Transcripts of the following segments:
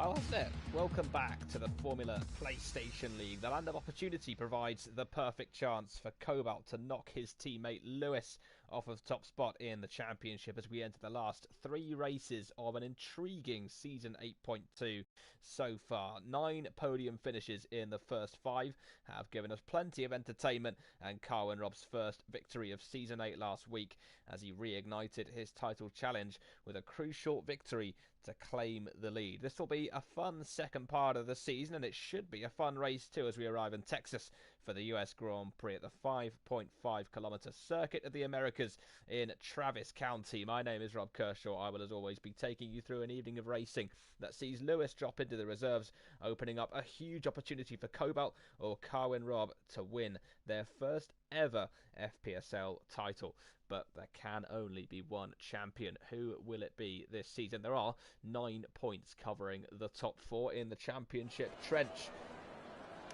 while, hasn't it? Welcome back to the Formula PlayStation League. The land of opportunity provides the perfect chance for Cobalt to knock his teammate Lewis off of top spot in the championship as we enter the last 3 races of an intriguing Season 8.2 so far. 9 podium finishes in the first 5 have given us plenty of entertainment, and Carwin Rob's first victory of Season 8 last week as he reignited his title challenge with a crucial victory to claim the lead. This will be a fun second part of the season, and it should be a fun race too as we arrive in Texas for the US Grand Prix at the 5.5 kilometer circuit of the Americas in Travis County. My name is Rob Kershaw. I will as always be taking you through an evening of racing that sees Lewis drop into the reserves, opening up a huge opportunity for Cobalt or Carwin Rob to win their first ever FPSL title. But there can only be one champion. Who will it be this season? There are 9 points covering the top 4 in the championship trench.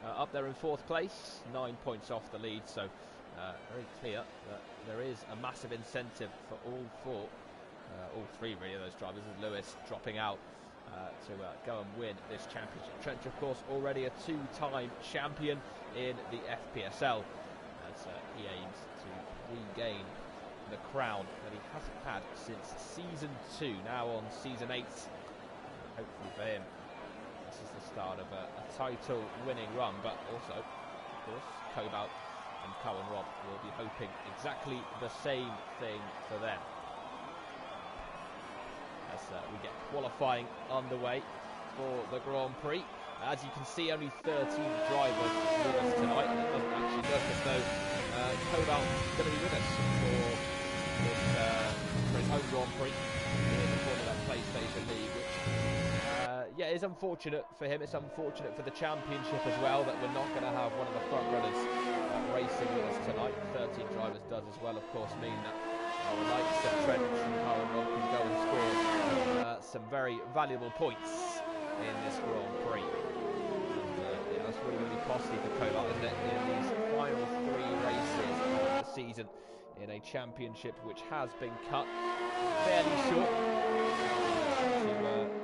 Up there in 4th place, 9 points off the lead, so very clear that there is a massive incentive for all 3 really of those drivers, as Lewis dropping out to go and win this championship. Trench, of course, already a 2-time champion in the FPSL, as he aims to regain the crown that he hasn't had since Season 2, now on Season 8. Hopefully for him, this is the start of a title-winning run, but also, of course, Cobalt and Carwin Rob will be hoping exactly the same thing for them. As we get qualifying underway for the Grand Prix. As you can see, only 13 drivers with us tonight, and it doesn't actually look as though Cobalt is going to be with us for his home Grand Prix in the Formula PlayStation League, which is unfortunate for him. It's unfortunate for the championship as well that we're not going to have one of the front runners racing with us tonight. 13 drivers does as well, of course, mean that our likes of Trent and Carwin Rob can go and score some very valuable points in this Grand Prix. And, that's really going to be costly for Cobalt, isn't it, in these final 3 races of the season in a championship which has been cut fairly short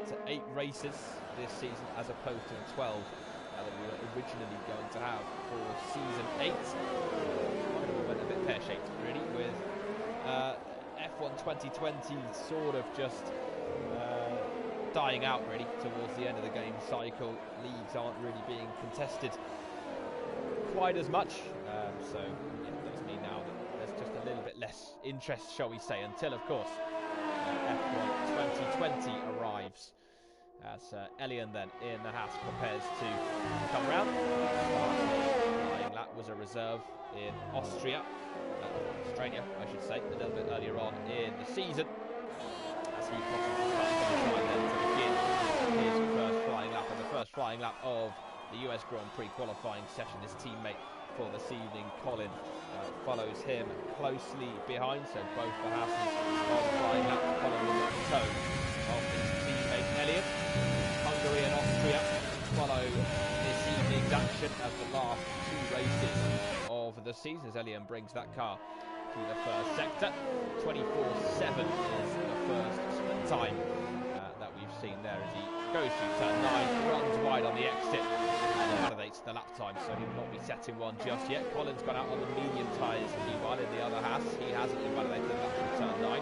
to 8 races this season as opposed to the 12 that we were originally going to have for Season 8. We went a bit pear-shaped really, with F1 2020 sort of just dying out really towards the end of the game cycle. Leagues aren't really being contested quite as much, so it does mean now that there's just a little bit less interest, shall we say, until of course F1 2020 arrives, as Elian then in the Haas prepares to come round. Flying lap was a reserve in Australia, I should say, a little bit earlier on in the season, as he possibly can't finish then to begin his first flying lap, and the first flying lap of the US Grand Prix qualifying session. His teammate for this evening, Colin, follows him closely behind, so both the Hasses on flying lap. Colin will get the toe of his teammate Elliot. Hungary and Austria follow this evening's action as the last 2 races of the season, as Elian brings that car to the first sector. 24.7 is the first sprint time that we've seen there as he goes through turn 9, runs wide on the exit and invalidates the lap time, so he will not be setting one just yet. Colin's gone out on the medium tyres, meanwhile in the other Haas he hasn't invalidated the lap from turn 9.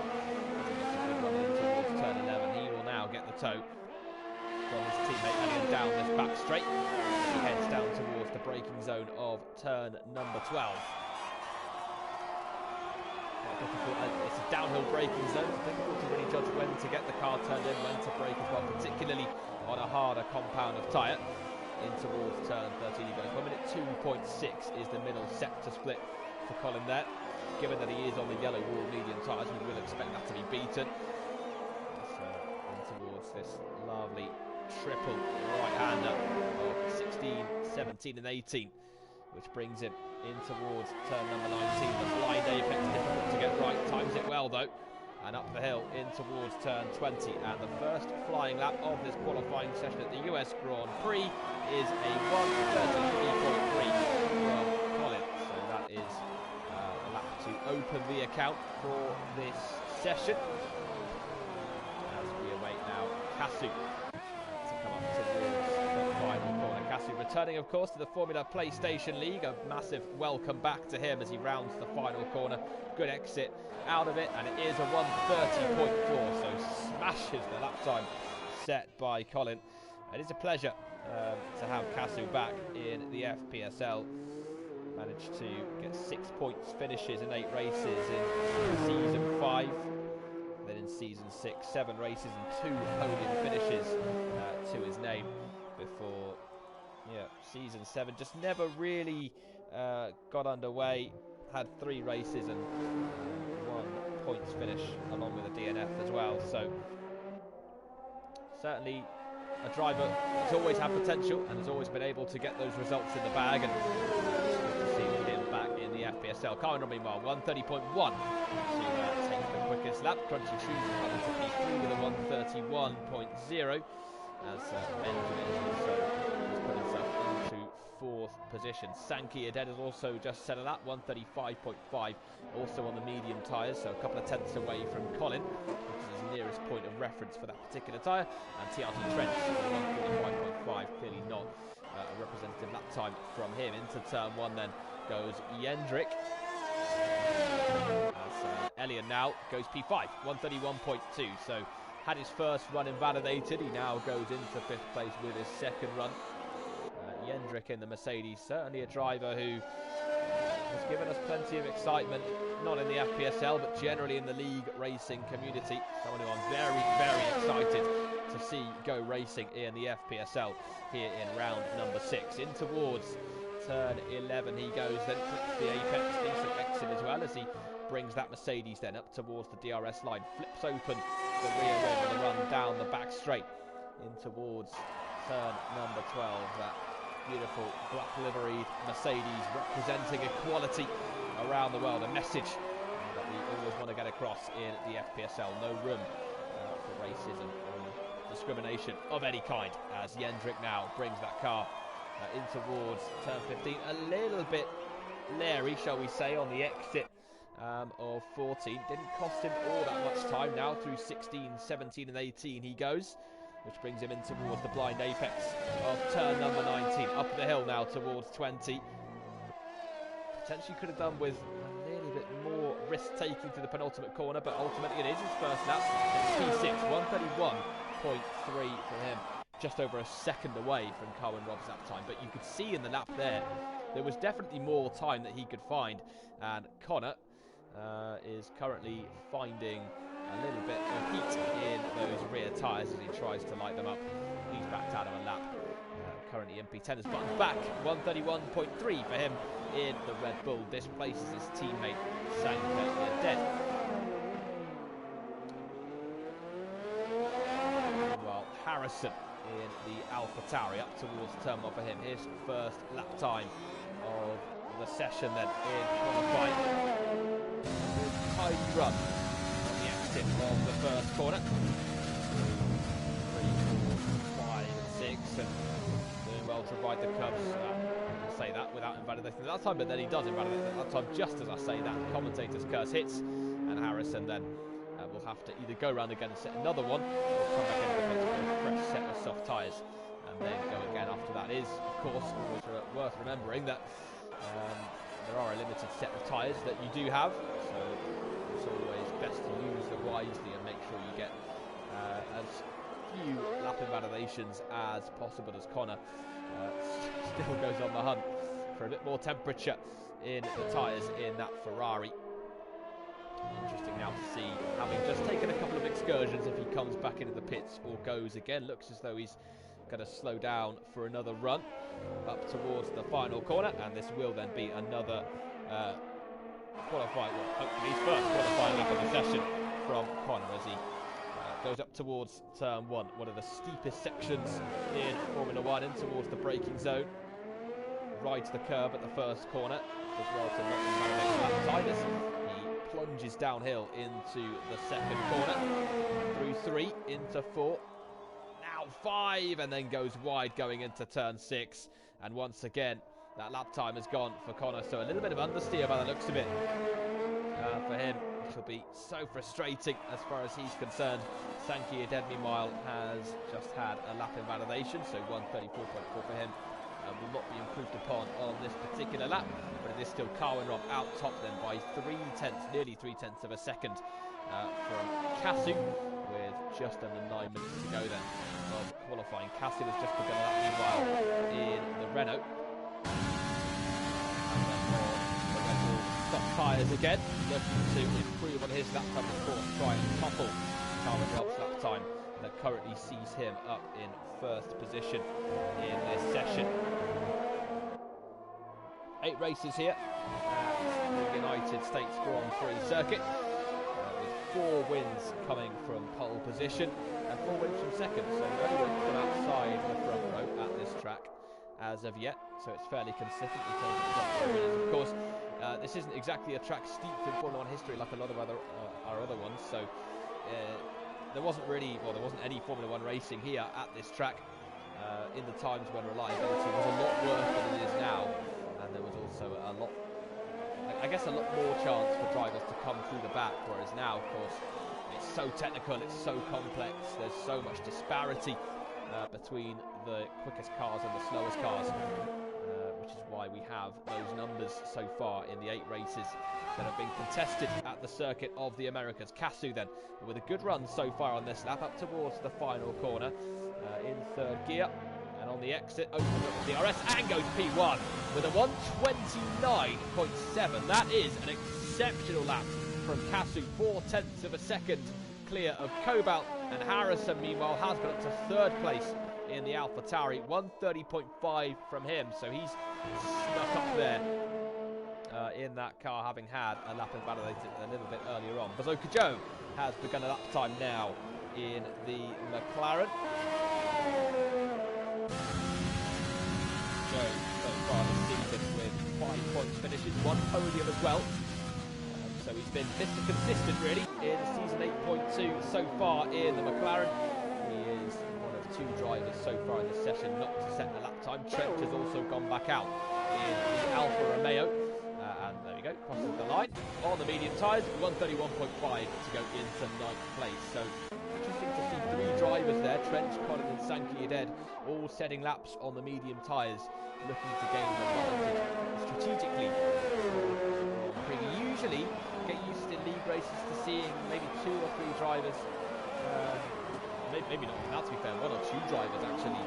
Running towards turn 11, he will now get the toe from his teammate Elian down this back straight. He heads down towards the braking zone of turn number 12. Difficult, it's a downhill braking zone. It's difficult to really judge when to get the car turned in, when to brake as well, particularly on a harder compound of tyre. In towards turn 13 he goes. 1 minute 2.6 is the middle sector split for Colin there. Given that he is on the yellow wall medium tyres, we will expect that to be beaten. So in towards this lovely triple right-hander of 16, 17 and 18, which brings him in towards turn number 19. The blind apex, difficult to get right, times it well though, and up the hill in towards turn 20, and the first flying lap of this qualifying session at the US Grand Prix is a 1:33.3 from Colin, so that is a lap to open the account for this session, as we await now Kasu to come up to Cassidy returning, of course, to the Formula PlayStation League. A massive welcome back to him as he rounds the final corner. Good exit out of it, and it is a 1:30.4, so smashes the lap time set by Colin. It is a pleasure to have Casu back in the FPSL. Managed to get 6 points finishes in 8 races in Season 5. Then in Season 6, 7 races and 2 podium finishes to his name before Season 7 just never really got underway. Had 3 races and 1 points finish along with a DNF as well. So certainly a driver that's always had potential and has always been able to get those results in the bag, and it's good to see him back in the FPSL. Carwin, meanwhile, 1:30.1 to take the quickest lap. Crunchy Shoes coming to P3 with a 1:31.0 as Benjamin also has put himself into 4th position. Sankey Aded has also just set a lap, 1:35.5, also on the medium tyres, so a couple of tenths away from Colin, which is his nearest point of reference for that particular tyre. And TRT Trench, 1:45.5, clearly not a representative lap time from him. Into turn 1 then goes Jendrik. As Elian now goes P5, 1:31.2, so had his first run invalidated. He now goes into 5th place with his second run. Jendrik in the Mercedes, certainly a driver who has given us plenty of excitement, not in the FPSL, but generally in the league racing community. Someone who I'm very, very excited to see go racing in the FPSL here in round number 6. In towards turn 11 he goes, then flips the apex, decent exit as well as he brings that Mercedes then up towards the DRS line, flips open the rear wing and the run down the back straight in towards turn number 12. That beautiful black liveried Mercedes representing equality around the world, a message that we always want to get across in the FPSL. No room for racism or discrimination of any kind, as Jendrik now brings that car in towards turn 15. A little bit leery, shall we say, on the exit of 14. Didn't cost him all that much time. Now through 16, 17 and 18 he goes, which brings him in towards the blind apex of turn number 19. Up the hill now towards 20. Potentially could have done with a little bit more risk-taking to the penultimate corner, but ultimately it is his first lap. It's P6, 1:31.3 from him. Just over a second away from Carwin Robb's lap time. But you could see in the lap there was definitely more time that he could find. And Connor is currently finding a little bit of heat in those rear tyres as he tries to light them up. He's backed out of a lap. Currently MP10 has buttoned back, 1:31.3 for him in the Red Bull. Displaces his teammate Sanka dead. Meanwhile, Harrison in the Alpha Tauri up towards turn 1 for him. His first lap time of the session then in qualifying. Tidy run on the exit of the first corner. 3, 4, 5 and 6, and doing well to ride the curbs. I'll say that without invalidating that time, but then he does invalidate that time just as I say that. The commentator's curse hits, and Harrison then will have to either go around again and set another one, or come back into the pits with a fresh set of soft tyres, and then go again after that. It is, of course, always worth remembering that there are a limited set of tyres that you do have, so it's always best to use them wisely and make sure you get as few lap invalidations as possible, as Connor still goes on the hunt for a bit more temperature in the tyres in that Ferrari. Interesting now to see, having just taken a couple of excursions, if he comes back into the pits or goes again. Looks as though he's going to slow down for another run up towards the final corner, and this will then be another qualifying, well, hopefully his first qualifying lap of the session from Connor as he goes up towards turn 1, one of the steepest sections in Formula 1, in towards the braking zone. Rides the curb at the first corner as well to not invalidate that time as he plunges downhill into the second corner. Through 3 into 4. Now 5, and then goes wide going into turn 6. And once again, that lap time has gone for Connor. So a little bit of understeer by the looks of it for him, which will be so frustrating as far as he's concerned. Sankey Aded, meanwhile, has just had a lap invalidation, so 1:34.4 for him will not be improved upon on this particular lap, but it is still Carwin Rob out top then by nearly 3/10 of a second from Casu, with just under 9 minutes to go then of qualifying. Casu has just begun that meanwhile in the Renault. And then on the Red Bull stock tyres again, looking to improve on his lap time, of course, try and topple Carwin Rob's lap time that currently sees him up in first position in this session. 8 races here at the United States Grand Prix circuit, with 4 wins coming from pole position and 4 wins from second, so no wins from outside the front row at this track as of yet, so it's fairly consistent in terms of front row winners. Of course, this isn't exactly a track steeped in Formula 1 history like a lot of our other ones, so there wasn't any Formula 1 racing here at this track in the times when reliability was a lot worse than it is now, and there was also a lot more chance for drivers to come through the back, whereas now, of course, it's so technical, it's so complex, there's so much disparity between the quickest cars and the slowest cars, which is why we have those numbers so far in the 8 races that have been contested at the circuit of the Americas. Casu then, with a good run so far on this lap, up towards the final corner in 3rd gear, and on the exit opens up the DRS and goes P1 with a 1:29.7. That is an exceptional lap from Casu, 4/10 of a second clear of Cobalt, and Harrison meanwhile has got up to 3rd place in the AlphaTauri, 1:30.5 from him, so he's snuck up there in that car, having had a lap invalidated a little bit earlier on. Bazooka Joe has begun a lap time now in the McLaren. Joe so far this season with 5 points finishes, 1 podium as well. So he's been Mr. Consistent really in season 8.2 so far in the McLaren. He is one of 2 drivers so far in this session not to set a lap time. Trent has also gone back out in the Alfa Romeo. And there we go, crosses the line on the medium tyres, 1:31.5 to go into 9th place. So interesting to see 3 drivers there, Trent, Colin and Sankey Aded, all setting laps on the medium tyres, looking to gain an advantage strategically. Usually get used in league races to seeing maybe 2 or 3 drivers, maybe not now to be fair, 1 or 2 drivers actually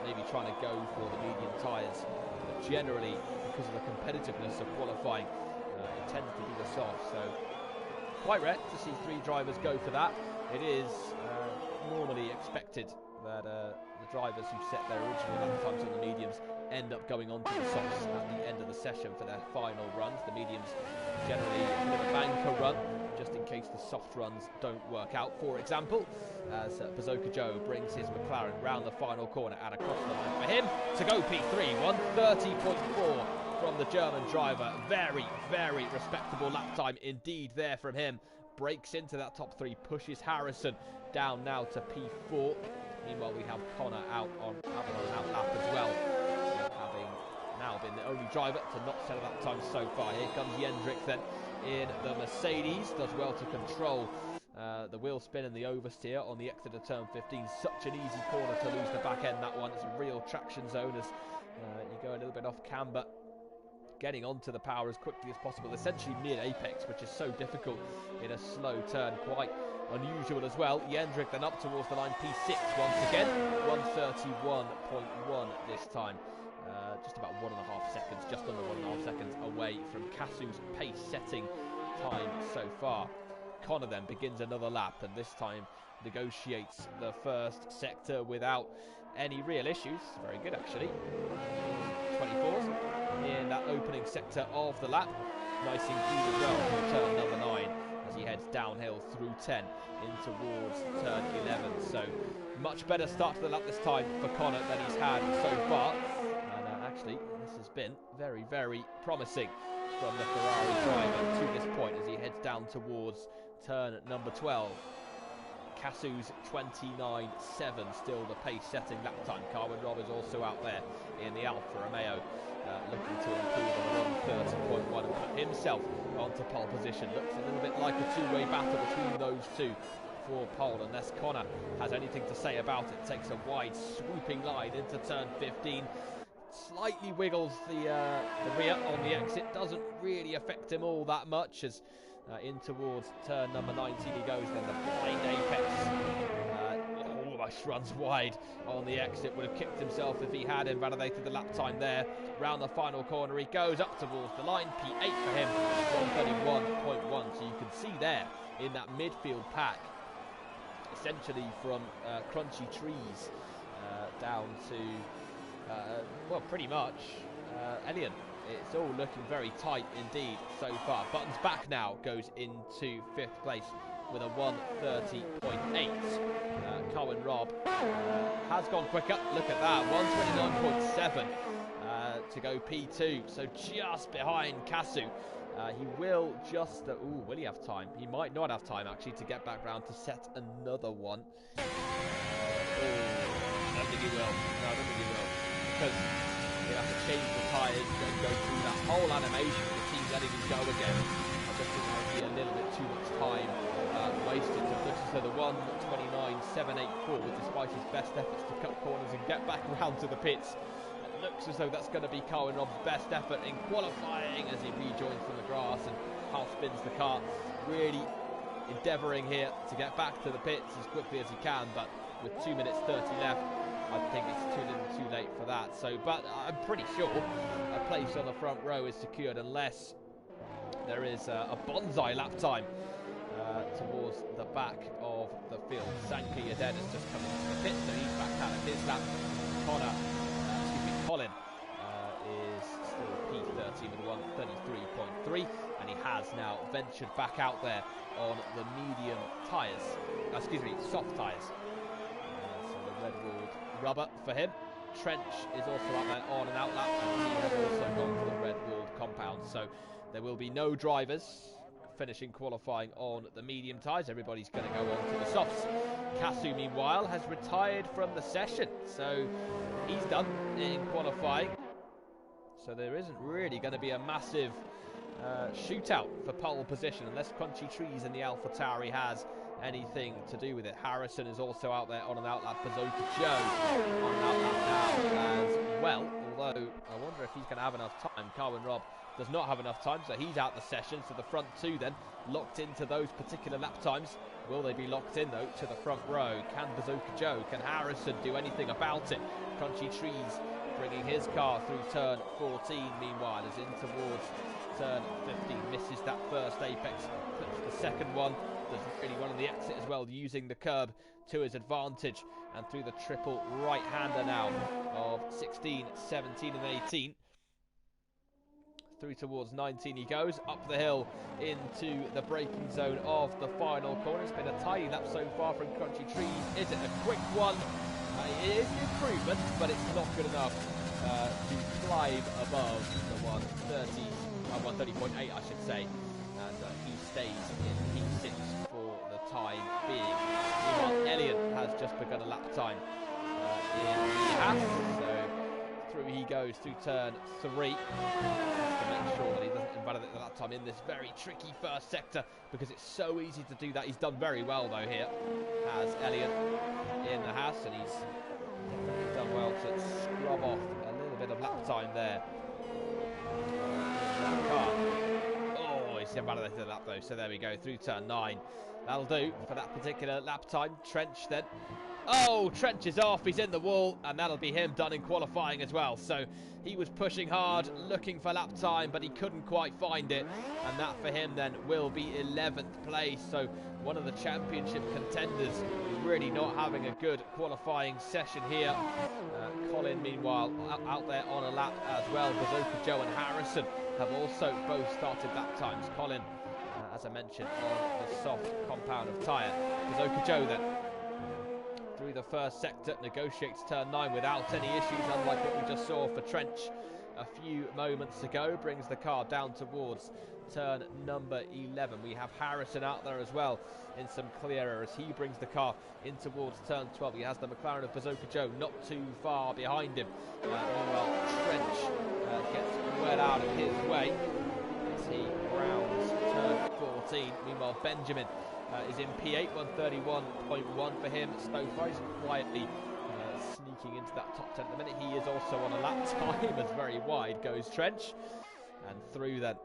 maybe trying to go for the medium tyres, but generally because of the competitiveness of qualifying it tends to be the soft, so quite rare to see 3 drivers go for that. It is normally expected that the drivers who set their original lap times on the mediums end up going on to the softs at the end of the session for their final runs. The mediums generally a bit of a banker run, just in case the soft runs don't work out. For example, as Bazooka Joe brings his McLaren round the final corner and across the line for him to go P3, 1:30.4 from the German driver. Very, very respectable lap time indeed there from him. Breaks into that top 3, pushes Harrison down now to P4. Meanwhile, we have Connor out on out lap as well, having now been the only driver to not set a lap time so far. Here comes Jendrik then in the Mercedes, does well to control the wheel spin and the oversteer on the exit of turn 15. Such an easy corner to lose the back end, that one. It's a real traction zone as you go a little bit off camber, getting onto the power as quickly as possible, essentially mid-apex, which is so difficult in a slow turn, quite unusual as well. Jendrik then up towards the line, P6 once again, 1:31.1 this time. Just about 1.5 seconds, just under 1.5 seconds away from Casu's pace-setting time so far. Connor then begins another lap, and this time negotiates the first sector without any real issues. Very good, actually. 24s in that opening sector of the lap. Nice and clean as well for turn number 9 as he heads downhill through 10 in towards turn 11. So much better start to the lap this time for Connor than he's had so far. And actually, this has been very, very promising from the Ferrari driver to this point as he heads down towards turn number 12. Casu's 29.7 still the pace-setting lap time. Carwin Rob is also out there in the Alfa Romeo, looking to improve on 1:30.1 and put himself onto pole position. Looks a little bit like a two-way battle between those 2 for pole, unless Connor has anything to say about it. Takes a wide swooping line into turn 15. slightly wiggles the rear on the exit. Doesn't really affect him all that much as in towards turn number 19 he goes. Then the blind apex almost runs wide on the exit. Would have kicked himself if he had invalidated the lap time there. Round the final corner he goes up towards the line. P8 for him, 131.1. So you can see there in that midfield pack, essentially from Crunchy Trees down to well, pretty much Elian. It's all looking very tight indeed so far. Buttons back now goes into 5th place with a 130.8. Cohen Rob has gone quicker. Look at that, 129.7 to go P2. So just behind Kasu. He will just... will he have time? He might not have time actually to get back round to set another one. I don't think he will. No, I don't think he will. Because he'll have to change the tyres and go through that whole animation. The team letting him go again. I just think that would be a little bit too much time wasted. So it looks as though the 129.784, despite his best efforts to cut corners and get back round to the pits, it looks as though that's going to be Cohen Rob's best effort in qualifying as he rejoins from the grass and half spins the car. Really endeavouring here to get back to the pits as quickly as he can, but with 2 minutes 30 left, I think it's too little too late for that. So, but I'm pretty sure a place on the front row is secured unless there is a bonsai lap time towards the back of the field. Sanke Yaden has just come into the pit, so he's back out of his lap. Colin is still P13 with 133.3, and he has now ventured back out there on the medium tyres, soft tyres. So the red walled rubber for him. Trench is also out there on an out lap, and he has also gone for the red walled compound. So there will be no drivers finishing qualifying on the medium tyres. Everybody's going to go on to the softs. Kasu, meanwhile, has retired from the session, so he's done in qualifying. So there isn't really going to be a massive shootout for pole position unless Crunchy Trees in the Alpha Tauri has anything to do with it. Harrison is also out there on an outlap. Bazooka Joe on an outlap now as well, although I wonder if he's going to have enough time. Cohen Rob does not have enough time, so he's out the session. So the front two then locked into those particular lap times. Will they be locked in though to the front row? Can Bazooka Joe, can Harrison do anything about it? Crunchy Trees bringing his car through turn 14 meanwhile, is in towards turn 15, misses that first apex, clips the second one, does really well on the exit as well, using the curb to his advantage, and through the triple right-hander now of 16, 17 and 18. Through towards 19 he goes, up the hill into the braking zone of the final corner. It's been a tidy lap so far from Crunchy Trees. Is it a quick one? It is an improvement, but it's not good enough to climb above the 130.8 I should say, and he stays in P6 for the time being. Meanwhile, Elliot has just begun a lap time in the Haas, so through he goes through turn 3, just to make sure that he doesn't invalidate the lap time in this very tricky first sector, because it's so easy to do that. He's done very well though here, has Elliot in the Haas, and he's done well to scrub off a little bit of lap time there. That car. Oh, he's invalidated the lap though, so there we go, through turn 9. That'll do for that particular lap time. Trench then. Oh, Trench is off, he's in the wall, and that'll be him done in qualifying as well. So he was pushing hard, looking for lap time, but he couldn't quite find it, and that for him then will be 11th place. So one of the championship contenders really not having a good qualifying session here. Colin, meanwhile, out there on a lap as well. Bazooka Joe and Harrison have also both started lap times. Colin, as I mentioned, on the soft compound of tyre. Bazooka Joe then, through the first sector, negotiates turn 9 without any issues, unlike what we just saw for Trench a few moments ago. Brings the car down towards turn number 11. We have Harrison out there as well in some clear air as he brings the car in towards turn 12. He has the McLaren of Bazooka Joe not too far behind him. Meanwhile, Trench gets well out of his way as he rounds turn 14. Meanwhile, Benjamin is in P8, 131.1 for him. Snowflies quietly breaking into that top 10 at the minute. He is also on a lap time as very wide goes Trench. And through then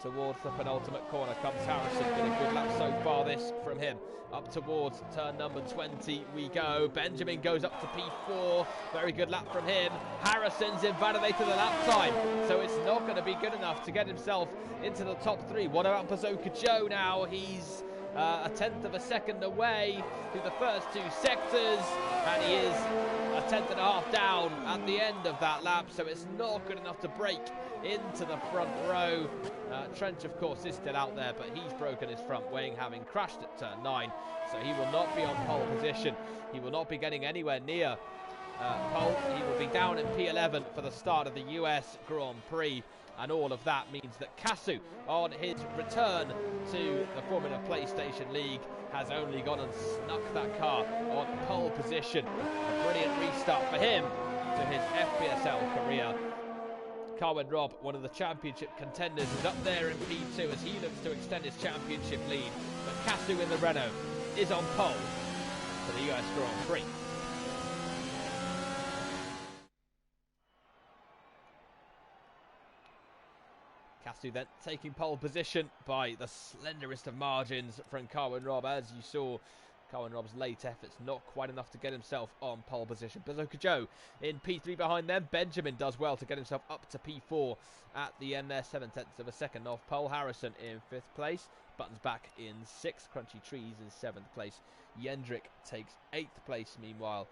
towards the penultimate corner comes Harrison. Been a good lap so far this from him. Up towards turn number 20 we go. Benjamin goes up to P4. Very good lap from him. Harrison's invalidated the lap time, so it's not going to be good enough to get himself into the top 3. What about Bazooka Joe now? He's a tenth of a second away through the first 2 sectors, and he is a tenth and a half down at the end of that lap, so it's not good enough to break into the front row. Trench, of course, is still out there, but he's broken his front wing, having crashed at turn 9, so he will not be on pole position. He will not be getting anywhere near pole. He will be down in P11 for the start of the US Grand Prix. And all of that means that Kasu, on his return to the Formula PlayStation League, has only gone and snuck that car on pole position. A brilliant restart for him to his FPSL career. Carwin Robb, one of the championship contenders, is up there in P2 as he looks to extend his championship lead. But Kasu in the Renault is on pole for the US Grand Prix. Kasu then taking pole position by the slenderest of margins from Carwin Robb. As you saw, Carwin Robb's late efforts not quite enough to get himself on pole position. Bazooka Joe in P3 behind them. Benjamin does well to get himself up to P4 at the end there. 7/10 of a second off pole. Harrison in 5th place. Buttons back in 6th. Crunchy Trees in 7th place. Jendrik takes 8th place meanwhile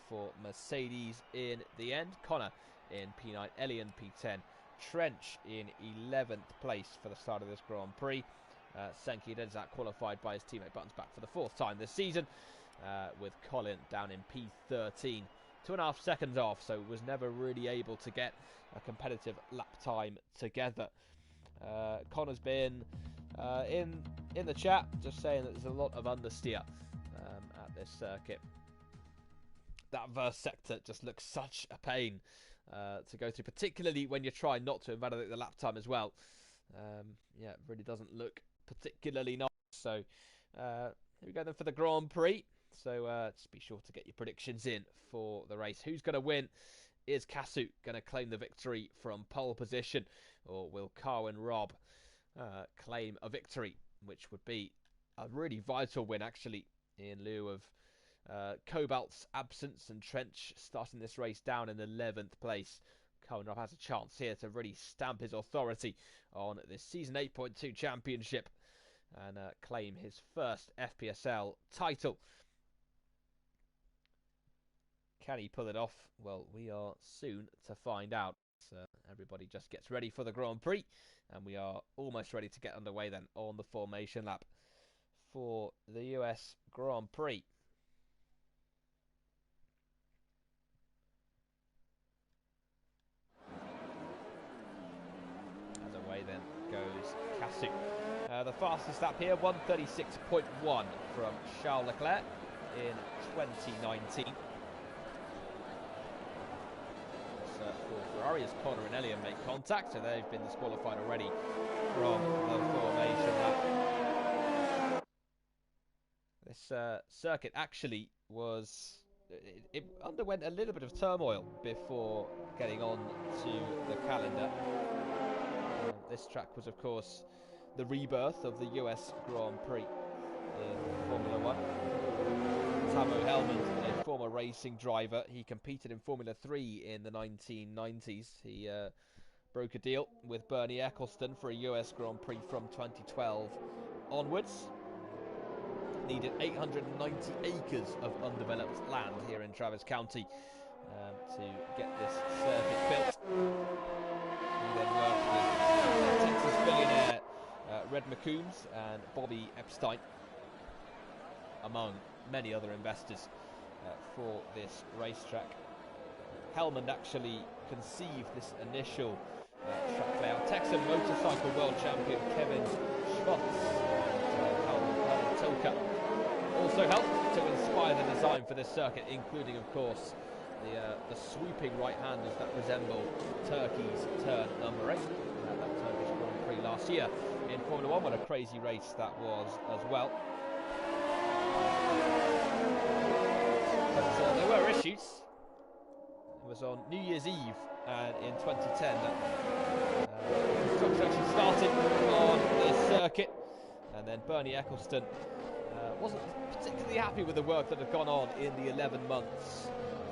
for Mercedes in the end. Connor in P9. Elian P10. Trench in 11th place for the start of this Grand Prix. Senki Denzak qualified by his teammate Buttons back for the 4th time this season, with Colin down in P13. 2.5 seconds off, so was never really able to get a competitive lap time together. Connor's been in the chat just saying that there's a lot of understeer at this circuit. That verse sector just looks such a pain to go through, particularly when you try not to invalidate the lap time as well. Yeah, it really doesn't look particularly nice. So here we go then for the Grand Prix. So just be sure to get your predictions in for the race. Who's going to win? Is Kasu going to claim the victory from pole position, or will Carwin Robb claim a victory, which would be a really vital win actually, in lieu of Cobalt's absence and Trench starting this race down in 11th place. Carwin Robb has a chance here to really stamp his authority on this Season 8.2 championship and claim his first FPSL title. Can he pull it off? Well, we are soon to find out. So everybody just gets ready for the Grand Prix, and we are almost ready to get underway then on the formation lap for the US Grand Prix. Then goes Kasu. The fastest lap here, 1:36.1 from Charles Leclerc in 2019. For Ferrari, as Connor and Elian make contact, so they've been disqualified already from the formation lap. This circuit actually was... It underwent a little bit of turmoil before getting on to the calendar. This track was, of course, the rebirth of the US Grand Prix in Formula 1. Tamo Hellman, a former racing driver, he competed in Formula 3 in the 1990s. He broke a deal with Bernie Eccleston for a US Grand Prix from 2012 onwards. Needed 890 acres of undeveloped land here in Travis County to get this circuit built. He then worked with Texas billionaire Red McCombs and Bobby Epstein, among many other investors, for this racetrack. Hellman actually conceived this initial track layout. Texan motorcycle world champion Kevin Schwartz and Toka also helped to inspire the design for this circuit, including, of course, the swooping right-handers that resemble Turkey's turn number 8. That Turkish Grand Prix last year in Formula 1. What a crazy race that was as well. But there were issues. It was on New Year's Eve in 2010 that construction actually started on this circuit, and then Bernie Eccleston wasn't particularly happy with the work that had gone on in the 11 months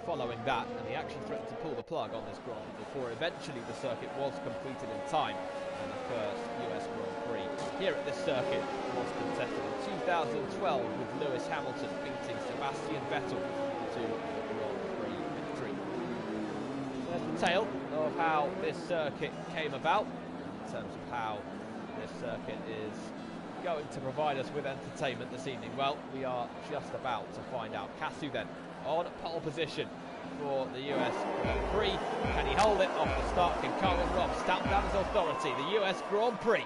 following that, and he actually threatened to pull the plug on this Grand Prix before eventually the circuit was completed in time, and the first US Grand Prix here at this circuit was contested in 2012 with Lewis Hamilton beating Sebastian Vettel to the Grand Prix victory. There's the tale of how this circuit came about, in terms of how this circuit is going to provide us with entertainment this evening. Well, we are just about to find out. Casu then on pole position for the US Grand Prix. Can he hold it off the start? Can Cohen Robb stamp down his authority? The US Grand Prix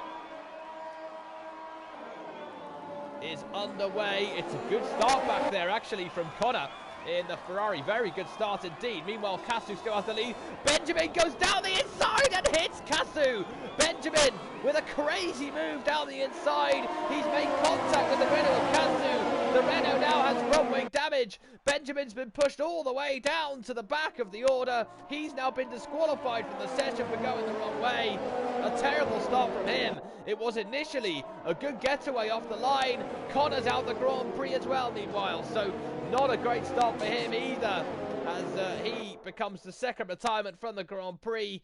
is underway. It's a good start back there actually from Connor in the Ferrari. Very good start indeed. Meanwhile, Casu still has the lead. Benjamin goes down the inside and hits Casu. Benjamin with a crazy move down the inside. He's made contact with the Renault of Casu. The Renault now has front wing damage. Benjamin's been pushed all the way down to the back of the order. He's now been disqualified from the session for going the wrong way. A terrible start from him. It was initially a good getaway off the line. Connor's out the Grand Prix as well, meanwhile. So not a great start for him either, as he becomes the second retirement from the Grand Prix.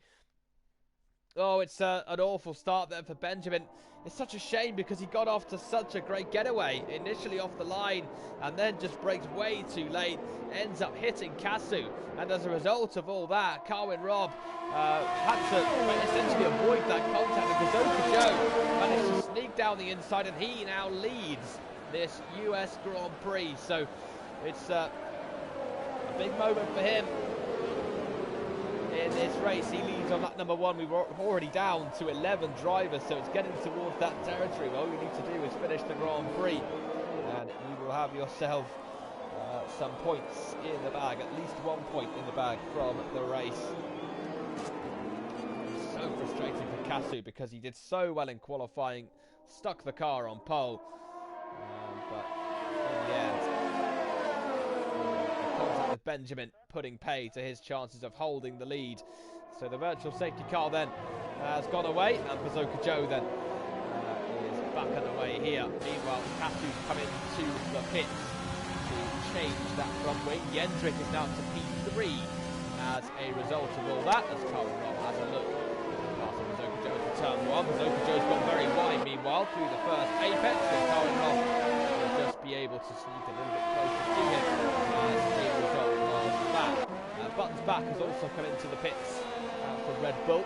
Oh, it's an awful start there for Benjamin. It's such a shame because he got off to such a great getaway, initially off the line, and then just breaks way too late, ends up hitting Casu. And as a result of all that, Cohen Robb had to essentially avoid that contact, and Bazooka Joe managed to sneak down the inside, and he now leads this US Grand Prix. So it's a big moment for him in this race. He leads on lap number 1. We were already down to 11 drivers, so it's getting towards that territory. All you need to do is finish the Grand Prix, and you will have yourself some points in the bag, at least 1 point in the bag from the race. So frustrating for Casu because he did so well in qualifying, stuck the car on pole, but in the end, contact with Benjamin putting pay to his chances of holding the lead. So the virtual safety car then has gone away, and Bazooka Joe then is back underway here. Meanwhile, Casu's come into the pits to change that front wing. Jendrik is now to P3 as a result of all that, as Cohen Robb has a look after Bazooka Joe for turn 1. Bazooka Joe's gone very wide meanwhile through the first apex, and Cohen Robb will just be able to sneak a little bit closer to him as a result of that. Buttons Back has also come into the pits for Red Bull.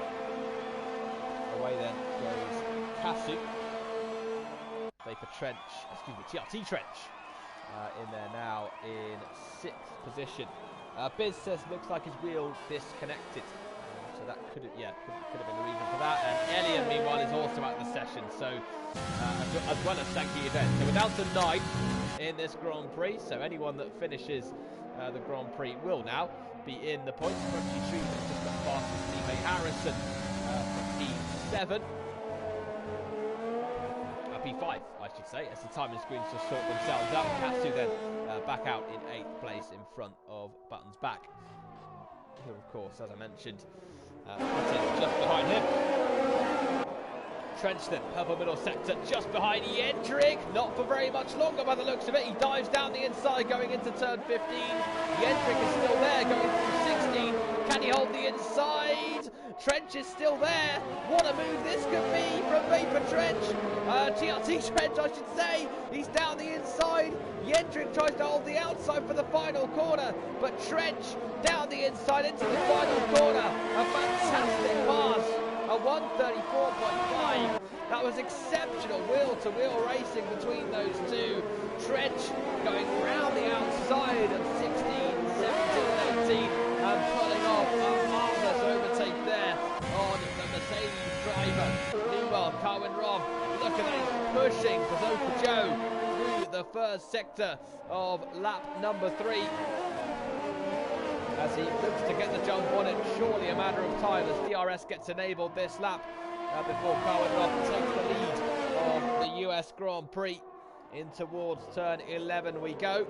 Away then goes Casu. Vapor Trench, TRT Trench in there now in 6th position. Biz says looks like his wheel disconnected. So that could have been the reason for that. And Elian meanwhile is also out of the session, so as well as Sankey event. So we're down to 9 in this Grand Prix. So anyone that finishes the Grand Prix will now be in the points. Crunchy Trees has just got past his teammate Harrison from P7. P5, I should say, as the timing screens just sort themselves out. Casu then back out in 8th place in front of Buttons Back, who of course, as I mentioned, just behind him. Trench then, purple middle sector, just behind Jendrik. Not for very much longer by the looks of it. He dives down the inside going into turn 15. Jendrik is still there going through 16. Can he hold the inside? Trench is still there. What a move this could be from Vapor Trench. TRT Trench, I should say. He's down the inside. Jendrik tries to hold the outside for the final corner, but Trench down the inside into the final corner. A fantastic pass. A 134.5. That was exceptional wheel-to-wheel racing between those two. Trench going round the outside of 16, 17, 18 and pulling off a marvellous overtake there on the Mercedes driver. Meanwhile, Cohen Robb, look at him pushing Bazooka Joe through the first sector of lap number 3. As he looks to get the jump on it, surely a matter of time as DRS gets enabled this lap before Cohen Robb takes the lead of the US Grand Prix. In towards turn 11 we go.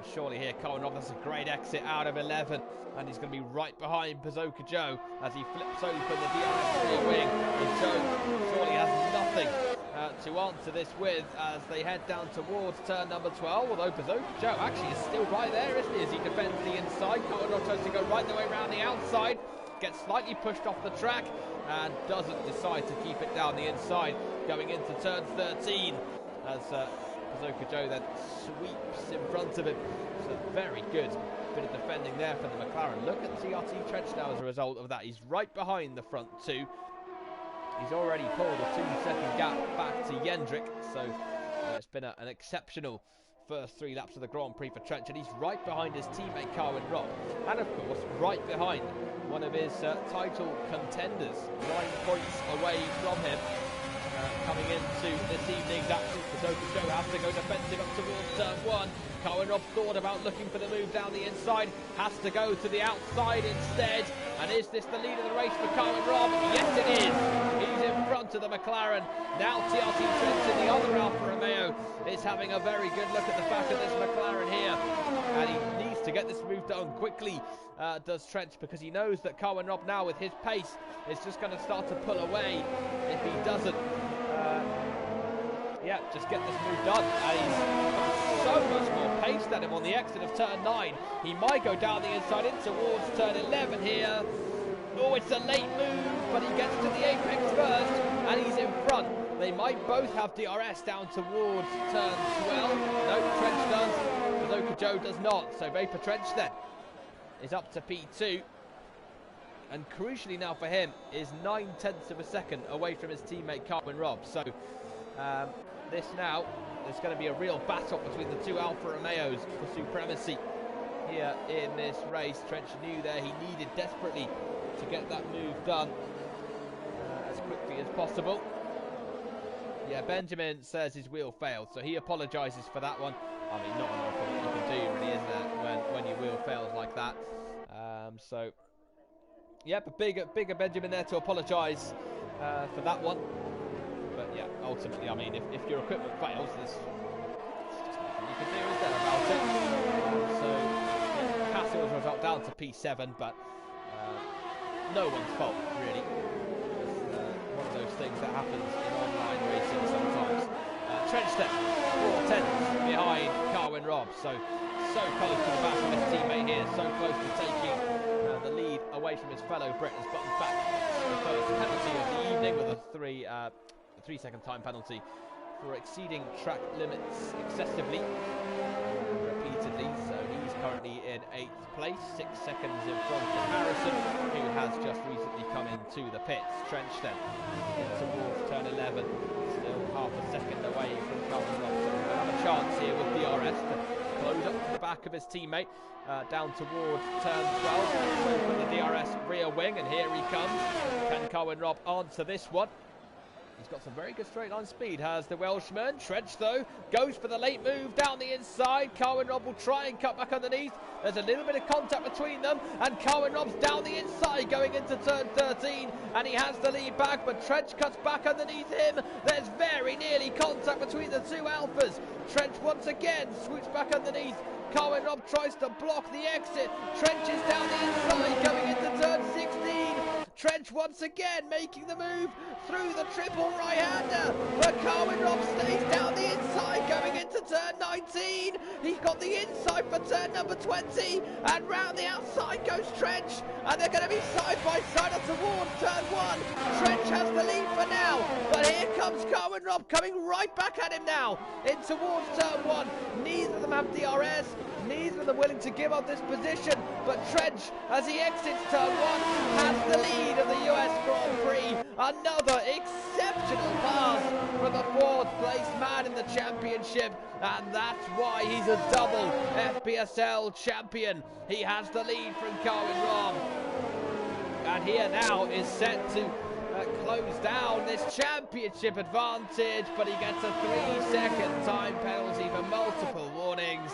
and surely here. Cohen Robb, that's a great exit out of 11. And he's going to be right behind Bazooka Joe as he flips open the DRS rear wing. And Joe surely has nothing to answer this with as they head down towards turn number 12. Although Bazooka Joe actually is still right there, isn't he, as he defends the inside. Cohen Robb tries to go right the way around the outside. Gets slightly pushed off the track and doesn't decide to keep it down the inside going into turn 13 as Bazooka Joe then sweeps in front of him. So very good bit of defending there for the McLaren. Look at TRT Trench now as a result of that. He's right behind the front two. He's already pulled a 2-second gap back to Jendrik. So it's been an exceptional first 3 laps of the Grand Prix for Trench, and he's right behind his teammate Cohen Robb, and of course right behind one of his title contenders, 9 points away from him. Coming into this evening's action, Bazooka Joe has to go defensive up towards turn 1. Cohen Robb thought about looking for the move down the inside, has to go to the outside instead. And is this the lead of the race for Cohen Robb? Yes, it is. He's in front of the McLaren. Now TRT Trench in the other Alfa Romeo is having a very good look at the back of this McLaren here. And he needs to get this move done quickly, does Trench, because he knows that Cohen Robb now with his pace is just going to start to pull away if he doesn't. Yeah, just get this move done. And he's so much more pace than him on the exit of turn 9. He might go down the inside in towards turn 11 here. Oh, it's a late move, but he gets to the apex first, and he's in front. They might both have DRS down towards turn 12. No, Trench does. Bazooka Joe does not. So Vapor Trench then is up to P2. And crucially now for him is 9/10 of a second away from his teammate Cohen Robb. So this now, there's going to be a real battle between the 2 Alfa Romeos for supremacy here in this race. Trench knew there he needed desperately to get that move done as quickly as possible. Yeah, Benjamin says his wheel failed, so he apologises for that one. I mean, not an awful lot you can do, really, is there, when your wheel fails like that. So, yeah, but bigger Benjamin there to apologise for that one. But yeah, ultimately, I mean, if your equipment fails, there's just nothing you can do, is there, about it? So, yeah, passing was result down to P7, but no one's fault, really. It's one of those things that happens in online racing sometimes. Trench then, 4/10 behind Cohen Robb, so close to the back of his teammate here, so close to taking the lead away from his fellow Brit, as Button back the first penalty of the evening with a 3-second time penalty for exceeding track limits excessively repeatedly. So he's currently in 8th place, 6 seconds in front of Harrison, who has just recently come into the pits. Trench then in towards turn 11, still half a second away from Cohen Robb. So he'll have a chance here with DRS to close up to the back of his teammate down towards turn 12. Open the DRS rear wing, and here he comes. Can Cohen Robb answer this one? He's got some very good straight line speed, has the Welshman. Trench, though, goes for the late move down the inside. Cohen Robb will try and cut back underneath. There's a little bit of contact between them, and Cohen Robb's down the inside going into turn 13, and he has the lead back, but Trench cuts back underneath him. There's very nearly contact between the 2 Alphas. Trench once again swoops back underneath. Cohen Robb tries to block the exit. Trench is down the inside going into turn 16. Trench once again making the move through the triple right-hander, but Cohen Robb stays down the inside going into turn 19. He's got the inside for turn number 20, and round the outside goes Trench, and they're going to be side by side up towards turn 1. Trench has the lead for now, but here comes Cohen Robb coming right back at him now in towards turn 1. Neither of them have DRS. Neither of them willing to give up this position, but Trench, as he exits turn 1, has the lead of the US Grand Prix. Another exceptional pass for the 4th place man in the championship, and that's why he's a double FPSL champion. He has the lead from Cohen Robb, and here now is set to close down this championship advantage, but he gets a 3-second time penalty for multiple warnings.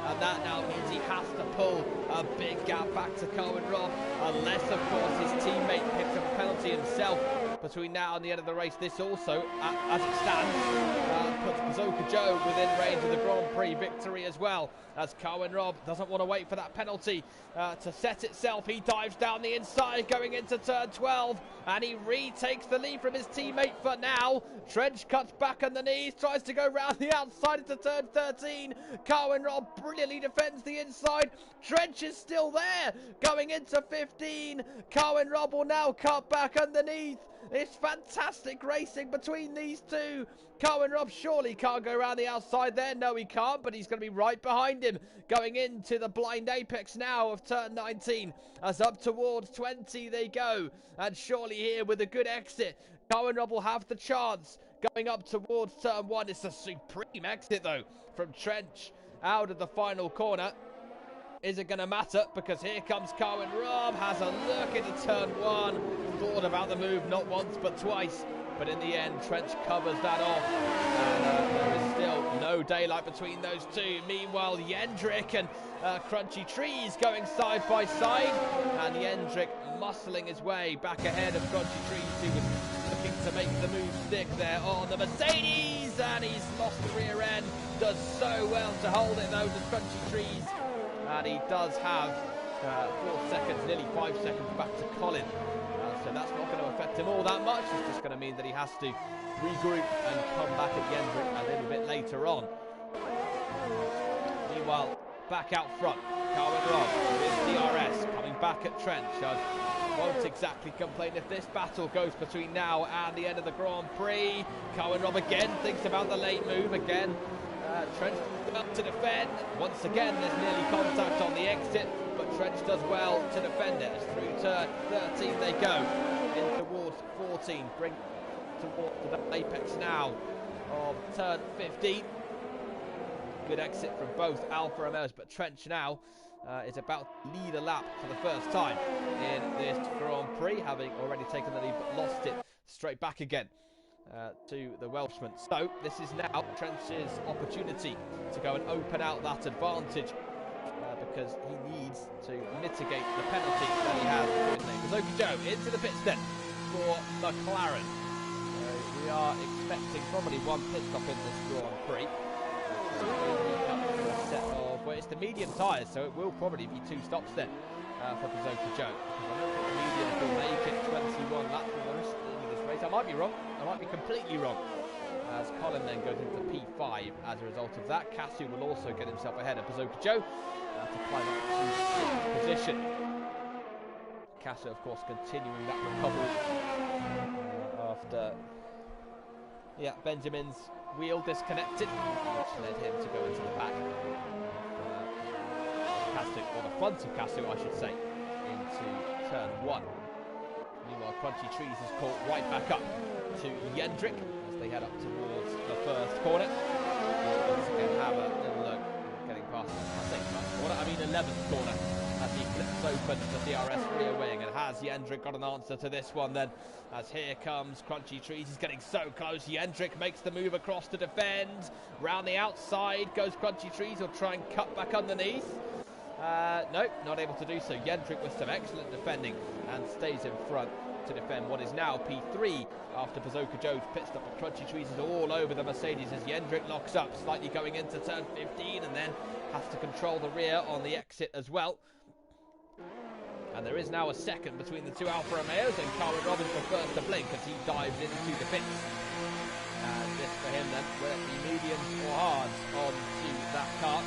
And that now means he has to pull a big gap back to Cohen Robb, unless, of course, his teammate picks up a penalty himself. between now and the end of the race. This also, as it stands, puts Bazooka Joe within range of the Grand Prix victory as well, as Carwyn Robb doesn't want to wait for that penalty to set itself. He dives down the inside going into turn 12, and he retakes the lead from his teammate for now. Trench cuts back on the knees, tries to go round the outside into turn 13. Carwyn Robb brilliantly defends the inside. Trench is still there going into 15. Carwyn Robb will now cut back underneath. It's fantastic racing between these two. Carwyn Robb surely can't go around the outside there. No, he can't, but he's going to be right behind him. Going into the blind apex now of turn 19. As up towards 20 they go. And surely here with a good exit, Carwyn Robb will have the chance. Going up towards turn 1. It's a supreme exit, though, from Trench out of the final corner. Is it going to matter? Because here comes Carwyn Robb, has a look into turn 1, thought about the move not once but twice, but in the end Trench covers that off, and there is still no daylight between those two. Meanwhile, Jendrik and Crunchy Trees going side by side, and Jendrik muscling his way back ahead of Crunchy Trees, who was looking to make the move stick there on the Mercedes, and he's lost the rear end. Does so well to hold it though, the Crunchy Trees. And he does have 4 seconds, nearly 5 seconds back to Colin. So that's not going to affect him all that much. It's just going to mean that he has to regroup and come back at Jendrik a little bit later on. Meanwhile, back out front, Carwyn Robb with DRS coming back at Trench. I won't exactly complain if this battle goes between now and the end of the Grand Prix. Carwyn Robb again thinks about the late move again. Trench up to defend. Once again, there's nearly contact on the exit, but Trench does well to defend it. As through turn 13 they go. In towards 14. Bring towards the apex now of turn 15. Good exit from both Alfa Romeos, but Trench now is about to lead a lap for the first time in this Grand Prix, having already taken the lead but lost it straight back again to the Welshman. So this is now Trench's opportunity to go and open out that advantage, because he needs to mitigate the penalty that he has for his name. Bazooka Joe into the pits then for McLaren. We are expecting probably one pit stop in this Grand Prix. Well, it's the medium tyres, so it will probably be 2 stops then for Bazooka Joe. Because I don't think the medium will make it 21 laps for the rest of this race. I might be wrong. I might be completely wrong. As Colin then goes into P5 as a result of that. Cassie will also get himself ahead of Bazooka Joe to climb up to 6th position. Cassie, of course, continuing that recovery after Benjamin's wheel disconnected, which led him to go into the back of Cassie, or the front of Cassie, I should say, into turn 1. Meanwhile, Crunchy Trees is caught right back up to Jendrik as they head up towards the first corner. Once again, have a little look getting past, I think, first corner, 11th corner, as he flips open the DRS rear wing. And has Jendrik got an answer to this one then? As here comes Crunchy Trees, he's getting so close. Jendrik makes the move across to defend. Round the outside goes Crunchy Trees, he'll try and cut back underneath. Nope, not able to do so. Jendrik with some excellent defending and stays in front to defend what is now P3 after Bazooka Joe's pit stop. But Crunchy Trees is all over the Mercedes as Jendrik locks up, slightly going into turn 15 and then has to control the rear on the exit as well. And there is now a second between the two Alfa Romeos, and Carwyn Robb is the first to blink as he dives into the pits. And this for him then, will it be mediums or hards onto that car?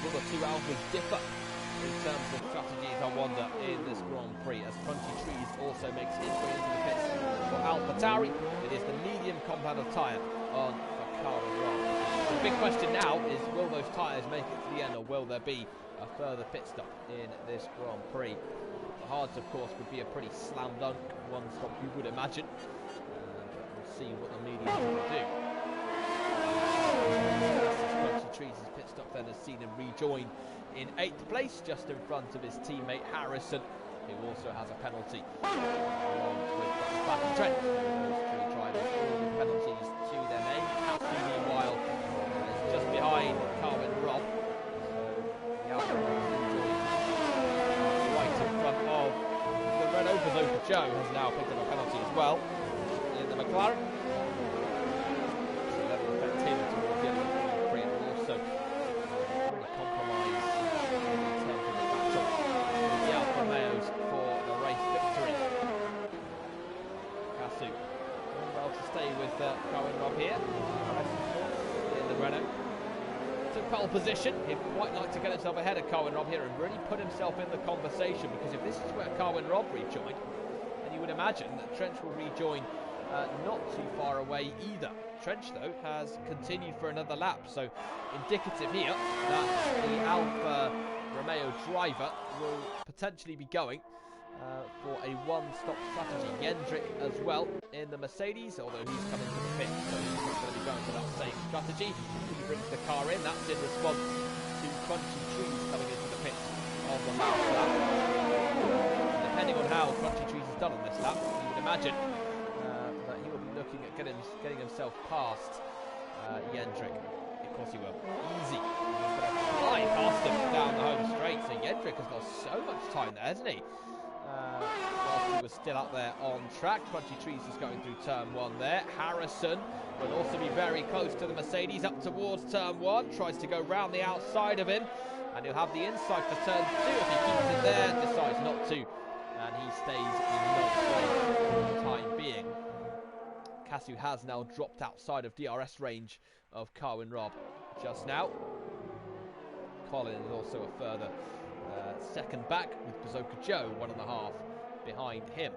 Will the two Alphas differ in terms of strategies, I wonder, in this Grand Prix, as Crunchy Trees also makes his way into the pits for AlphaTauri. It is the medium compound of tyre on for Carwyn Robb. The big question now is, will those tyres make it to the end, or will there be a further pit stop in this Grand Prix? The hards, of course, would be a pretty slam dunk one stop, you would imagine. We'll see what the mediums will do. Crunchy Trees' pit stop then has seen him rejoin in 8th place, just in front of his teammate Harrison, who also has a penalty, along with Baton Trent. Those 3 drivers all with penalties to their name. Cassie, meanwhile, is just behind Carwyn Robb. The Alfa right in front of the Renault. Bazooka Joe has now picked up a penalty as well in the McLaren. So level effect here towards the end of the Grand Prix, and also really compromise in terms of the battle with the Alfa Romeos for the race victory. Casu doing well to stay with Cohen Rob here in the Renault. To pole position, he'd quite like to get himself ahead of Cohen Rob here and really put himself in the conversation, because if this is where Cohen Rob rejoined, then you would imagine that Trench will rejoin not too far away either. Trench, though, has continued for another lap, so indicative here that the Alfa Romeo driver will potentially be going for a one-stop strategy. Jendrik as well in the Mercedes, although he's coming to the pit, so he's not going to be going for that same strategy. He brings the car in, that's in response to Crunchy Trees coming into the pit on the last lap. Depending on how Crunchy Trees has done on this lap, you would imagine that he will be looking at getting himself past Jendrik. Of course he will. Easy. He's going to fly past him down the home straight, so Jendrik has lost so much time there, hasn't he? Whilst he was still up there on track. Crunchy Trees is going through turn 1 there. Harrison will also be very close to the Mercedes up towards turn 1. Tries to go round the outside of him, and he'll have the inside for turn 2 if he keeps it there. Decides not to, and he stays in ninth place for the time being. Casu has now dropped outside of DRS range of Cohen Rob just now. Colin is also a further second back, with Bazooka Joe 1.5 behind him.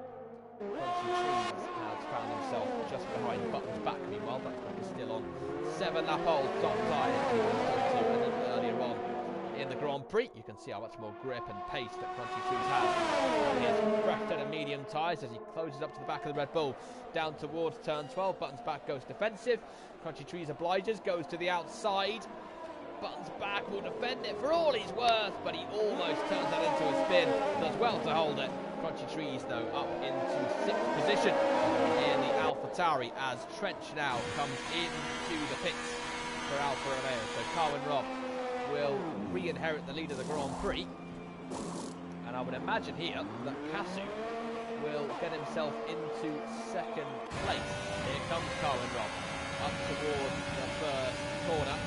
Crunchy Trees has found himself just behind Buttons back. Meanwhile, Buttons is still on 7-lap-old top tyres he was to a little earlier on in the Grand Prix. You can see how much more grip and pace that Crunchy Trees has on his fresh set of medium tyres as he closes up to the back of the Red Bull down towards turn 12. Buttons back goes defensive. Crunchy Trees obliges, goes to the outside. Buttons back will defend it for all he's worth, but he almost turns that into a spin. Does well to hold it. Crunchy Trees, though, up into 6th position in the AlphaTauri as Trench now comes into the pits for Alfa Romeo. So Cohen Rob will re-inherit the lead of the Grand Prix. And I would imagine here that Casu will get himself into 2nd place. Here comes Cohen Rob up towards the first corner.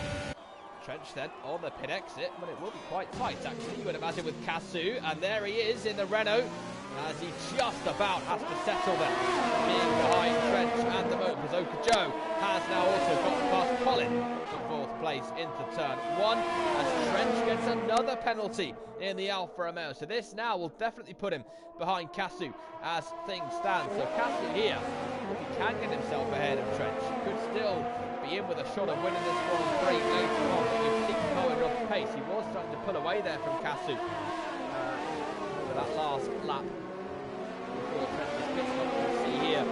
Trench then on the pit exit, but it will be quite tight actually, you would imagine, with Casu, and there he is in the Renault as he just about has to settle there, being behind Trench at the moment. Bazooka Joe has now also got past Colin to 4th place into turn 1 as Trench gets another penalty in the Alfa Romeo. So this now will definitely put him behind Casu as things stand. So Casu here, if he can get himself ahead of Trench, could still be in with a shot of winning this Grand Prix later on. But you've seen Cohen Rob's pace. He was starting to pull away there from Casu over that last lap before Trench's pit stop. You can see here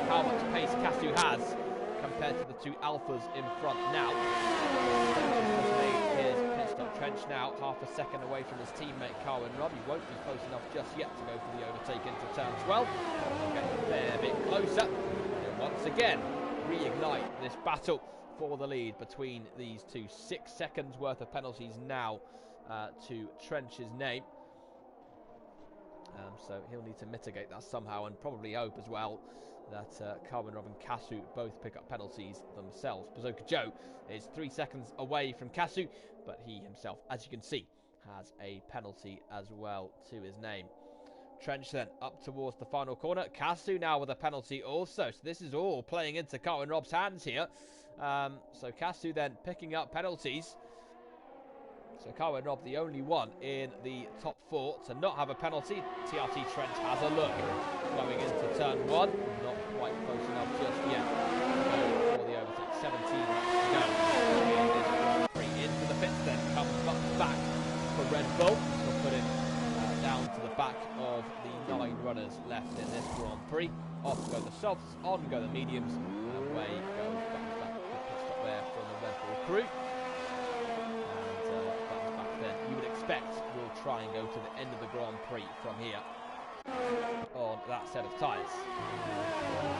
how much pace Casu has compared to the 2 Alphas in front now. Trench has made his pit stop. Trench now half a second away from his teammate Cohen Rob. He won't be close enough just yet to go for the overtake into turn 12. He'll get a fair bit closer. And once again, reignite this battle for the lead between these two. 6 seconds worth of penalties now to Trench's name. So he'll need to mitigate that somehow, and probably hope as well that Cohen Rob and Casu both pick up penalties themselves. Bazooka Joe is 3 seconds away from Casu, but he himself, as you can see, has a penalty as well to his name. Trench then up towards the final corner. Casu now with a penalty also. So this is all playing into Cohen Rob's hands here. So Casu then picking up penalties. So Cohen Rob, the only one in the top 4 to not have a penalty. TRT Trench has a look going into turn 1. Not quite close enough just yet for the overtake. 17 to go in this Grand Prix. Into the pits then comes back for Red Bull. We'll put it down to the back of the 9 runners left in this Grand Prix. Off go the softs, on go the mediums, and away goes Buttons back. Good pit stop there from the Red Bull crew. And Buttons back then, you would expect, will try and go to the end of the Grand Prix from here on that set of tyres.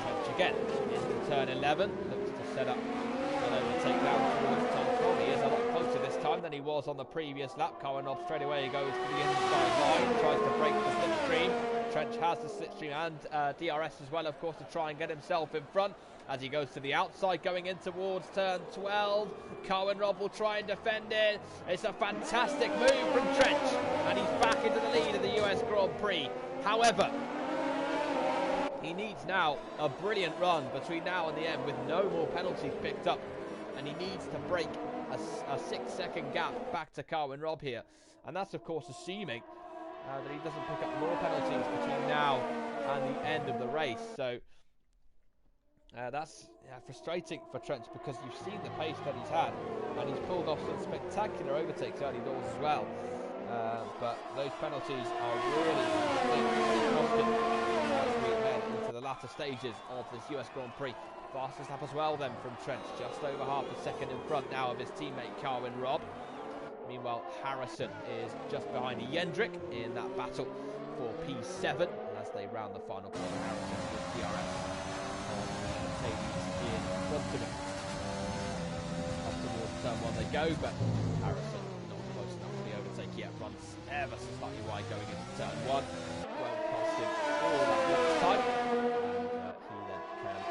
Trench again into turn 11, looks to set up an overtake down towards turn 12. He is a lot closer this time. time than he was on the previous lap. Cohen straight away goes to the inside line, tries to break the slipstream. Trench has the slipstream and DRS as well, of course, to try and get himself in front as he goes to the outside, going in towards turn 12. Cohen will try and defend it. It's a fantastic move from Trench, and he's back into the lead of the US Grand Prix. However, he needs now a brilliant run between now and the end with no more penalties picked up, and he needs to break a 6-second gap back to Carwin Robb here, and that's of course assuming that he doesn't pick up more penalties between now and the end of the race. So that's frustrating for Trench, because you've seen the pace that he's had, and he's pulled off some spectacular overtakes early doors as well, but those penalties are really costing as we head into the latter stages of this US Grand Prix. Fastest lap as well then from Trench, just over half a second in front now of his teammate Carwin Robb. Meanwhile, Harrison is just behind Jendrik in that battle for P7 as they round the final corner. Harrison with DRS in front of him. Up towards turn 1 they go, but Harrison not close enough to the overtake yet. Runs ever so slightly wide going into turn 1. Well past him all that last time. He then can carry on.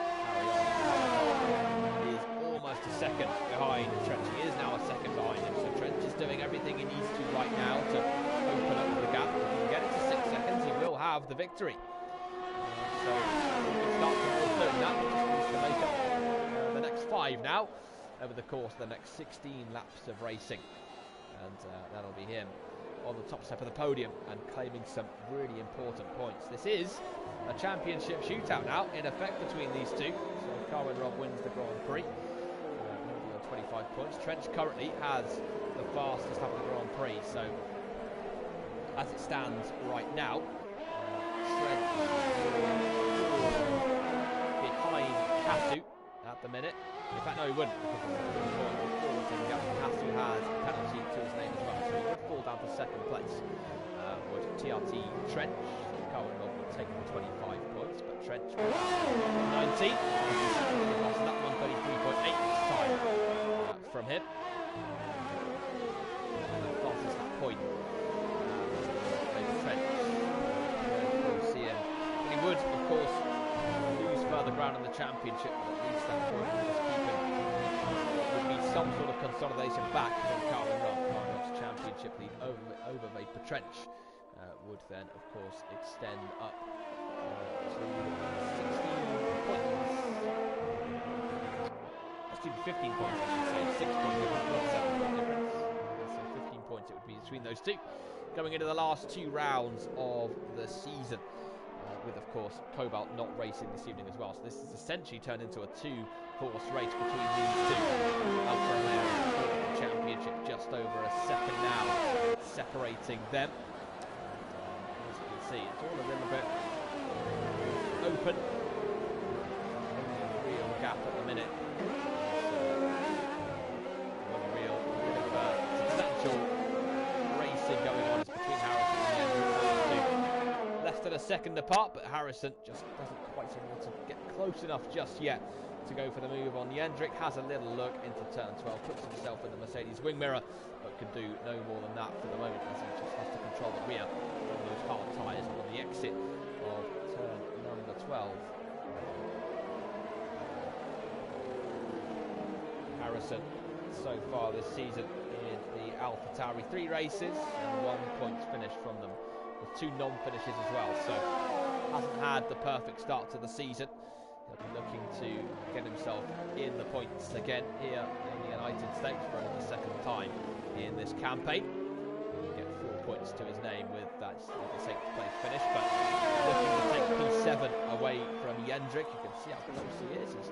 He is almost a second behind Trench. He is now a second behind him. So Trench is doing everything he needs to right now to open up the gap. If he can get it to 6 seconds, he will have the victory. So he starts doing that. He just needs to make up the next 5 now over the course of the next 16 laps of racing, and that'll be him on the top step of the podium and claiming some really important points. This is a championship shootout now in effect between these two. So Carwin Robb wins the Grand Prix on 25 points. Trench currently has the fastest lap of the Grand Prix, so as it stands right now, Trench behind Kasu at the minute. In fact, no, he wouldn't, because Kasu has a penalty to his name as well, so he would fall down to second place. Would TRT Trench. Carwin Robb would take 25 points, but Trench would 19. Lost that 133.8 this time from him. And the fastest lap point Trench. We'll see him. But he would, of course, lose further ground in the championship, but at least that point would just keep him. It would be some sort of consolidation back from Carwin Robb. Carwin Robb's championship lead over Vapor Trench would then, of course, extend up to 16 points. Excuse me, 15 points, I should say. 6 points, 7 point difference. So 15 points it would be between those two. Going into the last 2 rounds of the season, with, of course, Cobalt not racing this evening as well. So this is essentially turned into a 2-horse race between these two. Alfa Romeo for the championship, just over a second now separating them. As you can see, it's all a little bit open. Real gap at the minute. A real bit of substantial racing going on between Harrison and Jendrik. Less than a second apart, but Harrison just doesn't quite seem able to get close enough just yet to go for the move on. Jendrik has a little look into turn 12, puts himself in the Mercedes wing mirror, but can do no more than that for the moment, as he just has to control the rear on those hard tyres on the exit of turn number 12. Harrison, so far this season in the AlphaTauri, 3 races and 1 points finished from them, with 2 non-finishes as well, so hasn't had the perfect start to the season. He'll be looking to get himself in the points again here in the United States for only the 2nd time in this campaign. He'll get 4 points to his name with that 6th place finish, but looking to take P7 away from Jendrik. You can see how close he is. He's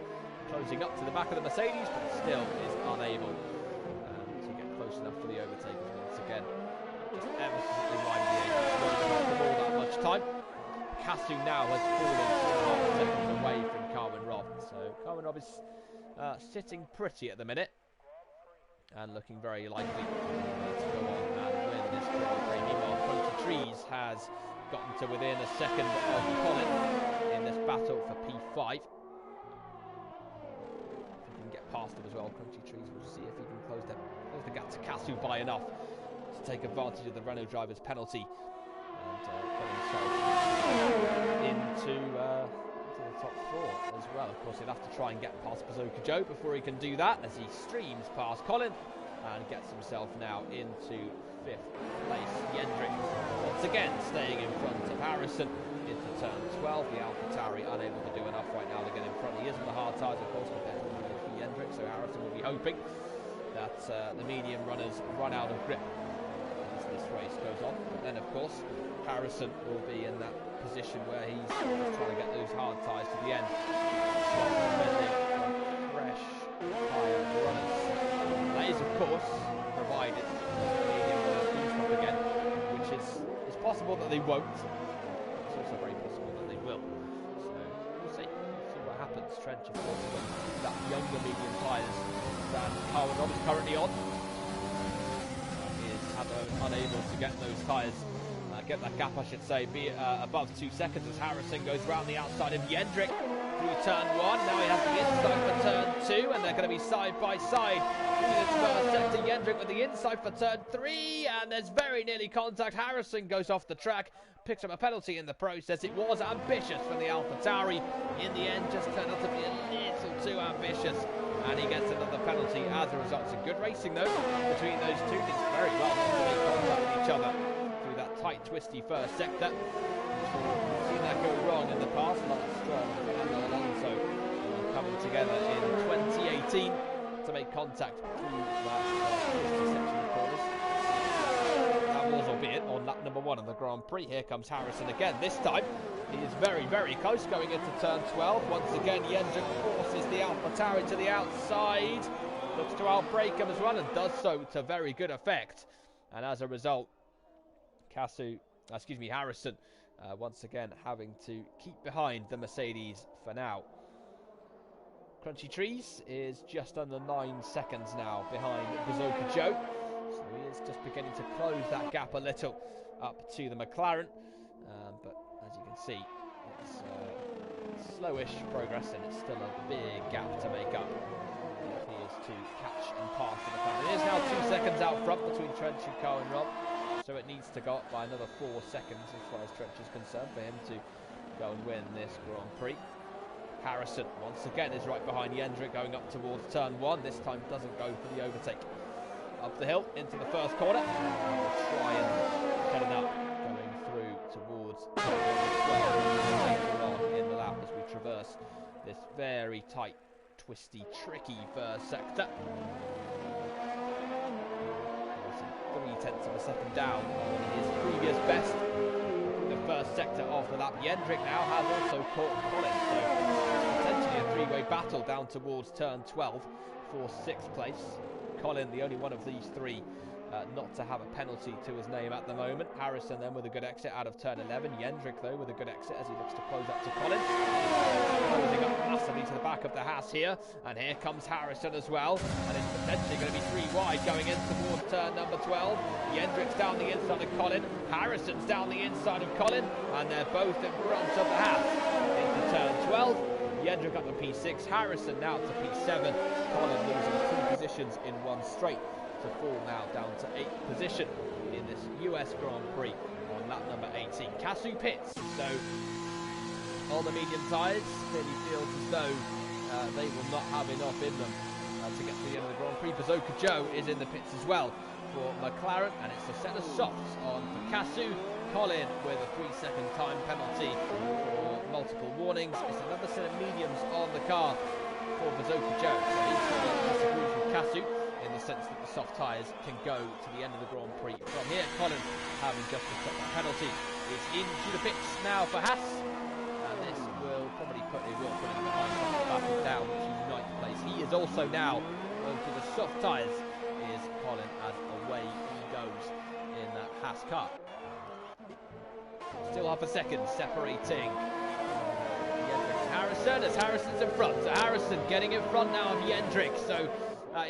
closing up to the back of the Mercedes, but still is unable to get close enough for the overtakers once again. Just ever so slightly wide of the 8. Won't not the ball that much time. Kasu now has fallen 4.5 seconds away from Carwin Robb. So Carwin Robb is sitting pretty at the minute and looking very likely to go on and win this Grand Prix. Meanwhile, Crunchy Trees has gotten to within a second of Colin in this battle for P5. If he can get past him as well, Crunchy Trees, we'll see if he can close close the gap to Casu by enough to take advantage of the Renault driver's penalty and put himself into the top 4 as well. Of course, he'll have to try and get past Bazooka Joe before he can do that, as he streams past Colin and gets himself now into 5th place. Jendrik once again staying in front of Harrison into turn 12. The AlphaTauri unable to do enough right now to get in front. He is on the hard tyres, of course, compared to Jendrik, so Harrison will be hoping that the medium runners run out of grip as this race goes on. But then, of course, Harrison will be in that position where he's trying to get those hard tyres to the end. Fresh tyre runners. That is, of course, provided the medium runners do stop again, which is possible that they won't. It's also very possible that they will. So we'll see what happens. Trench, of course, with that younger medium tyres than Carl Rob is currently on. He is unable to get those tyres, get that gap, I should say, be above 2 seconds as Harrison goes round the outside of Jendrik through turn 1. Now he has the inside for turn 2, and they're going to be side by side in this first sector. Jendrik with the inside for turn 3, and there's very nearly contact. Harrison goes off the track, picks up a penalty in the process. It was ambitious from the AlphaTauri. In the end, just turned out to be a little too ambitious, and he gets another penalty as a result. It's a good racing, though, between those two. It's very well not to make contact with each other through that tight, twisty first sector. We've seen that go wrong in the past. Lance Stroll and Fernando Alonso coming together in 2018 to make contact through that twisty section of corners. That was, albeit, on lap number 1 of the Grand Prix. Here comes Harrison again. This time, he is very, very close going into turn 12. Once again, Jendrik forces the AlphaTauri to the outside. Looks to outbrake him as well, and does so to very good effect. And as a result, Harrison once again having to keep behind the Mercedes for now. Crunchy Trees is just under 9 seconds now behind Bazooka Joe, so he is just beginning to close that gap a little up to the McLaren, but as you can see, it's slowish progress, and it's still a big gap to make up if he is to catch and pass the McLaren. It is now 2 seconds out front between Trench and Cohen Rob, so it needs to go up by another 4 seconds as far as Trench is concerned for him to go and win this Grand Prix. Harrison once again is right behind Jendrik going up towards turn 1. This time doesn't go for the overtake. Up the hill into the first corner. And we'll try and get it up going through towards turn 1 later on in the lap as we traverse this very tight, twisty, tricky first sector. 0.3 of a second down on his previous best. The first sector of the lap. Jendrik now has also caught Colin, so potentially a three-way battle down towards turn 12 for 6th place. Colin, the only one of these three not to have a penalty to his name at the moment. Harrison then with a good exit out of turn 11. Jendrik though with a good exit as he looks to close up to Colin. Closing up massively to the back of the Haas here, and here comes Harrison as well, and it's potentially going to be 3 wide going in towards turn number 12. Jendrik's down the inside of Colin, Harrison's down the inside of Colin, and they're both in front of the Haas into turn 12. Jendrik up to P6, Harrison now to P7, Colin losing 2 positions in one straight to fall now down to 8th position in this US Grand Prix on lap number 18. Casu pits, so all the medium tyres clearly feels as though they will not have enough in them to get to the end of the Grand Prix. Bazooka Joe is in the pits as well for McLaren, and it's a set of softs on for Casu. Colin with a 3-second time penalty for multiple warnings. It's another set of mediums on the car for Bazooka Joe, so he's disagrees with Casu in the sense that the soft tyres can go to the end of the Grand Prix. From here, Colin, having just took that penalty, is into the pits now for Haas, and this will probably put him behind battle down to 9th place. He is also now going to the soft tyres, is Colin, as away he goes in that Haas car. Still half a second separating Harrison, as Harrison's in front. So Harrison getting in front now of Jendrik, so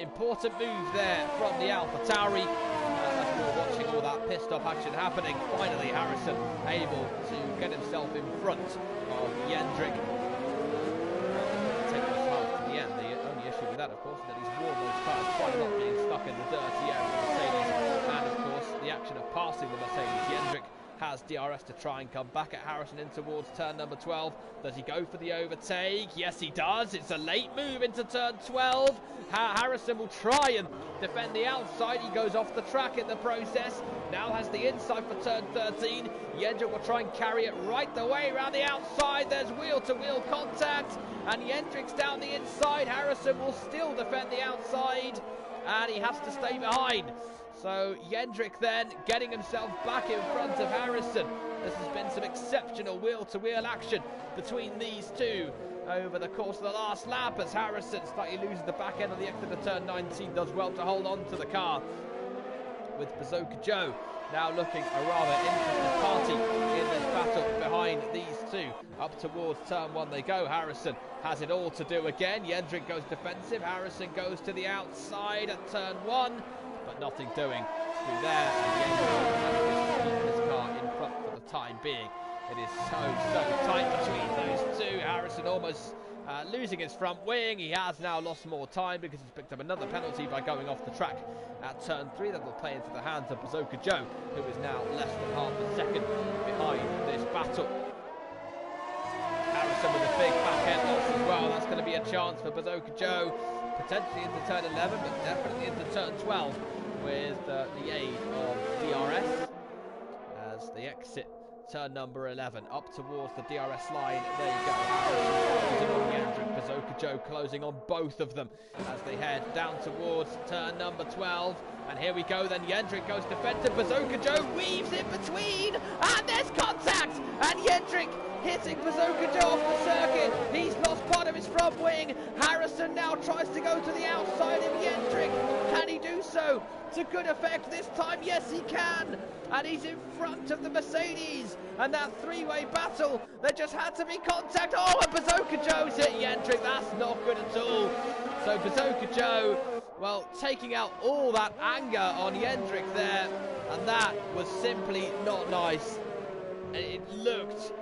important move there from the AlphaTauri as we were watching all that pissed off action happening. Finally Harrison able to get himself in front of Jendrik. Take this hard to the end. The only issue with that, of course, is that he's worn those tyres quite a lot, being stuck has DRS to try and come back at Harrison in towards turn number 12. Does he go for the overtake? Yes, he does. It's a late move into turn 12. Harrison will try and defend the outside. He goes off the track in the process. Now has the inside for turn 13. Jendrik will try and carry it right the way around the outside. There's wheel-to-wheel contact, and Jendrik's down the inside. Harrison will still defend the outside, and he has to stay behind. So Jendrik then getting himself back in front of Harrison. This has been some exceptional wheel-to-wheel action between these two over the course of the last lap, as Harrison slightly loses the back end of the exit of turn 19, does well to hold on to the car, with Bazooka Joe now looking a rather interesting party in this battle behind these two. Up towards turn 1 they go. Harrison has it all to do again. Jendrik goes defensive. Harrison goes to the outside at turn 1, but nothing doing through there. And Jendrik keeps his car in front for the time being. It is so tight between those two. Harrison almost losing his front wing. He has now lost more time because he's picked up another penalty by going off the track at turn 3. That will play into the hands of Bazooka Joe, who is now less than half a second behind this battle. Harrison with a big back end loss as well. That's going to be a chance for Bazooka Joe, potentially into turn 11, but definitely into turn 12 with the aid of DRS as they exit turn number 11 up towards the DRS line. There you go. Harrison closing on Jendrik, Bazooka Joe closing on both of them as they head down towards turn number 12. And here we go then. Jendrik goes defensive. Bazooka Joe weaves in between, and there's contact, and Jendrik hitting Bazooka Joe off the circuit. He's lost part of his front wing. Harrison now tries to go to the outside of Jendrik. Can he do so to good effect this time? Yes, he can. And he's in front of the Mercedes. And that three-way battle, there just had to be contact. Oh, and Bazooka Joe's hit Jendrik. That's not good at all. So Bazooka Joe, well, taking out all that anger on Jendrik there. And that was simply not nice. It looked,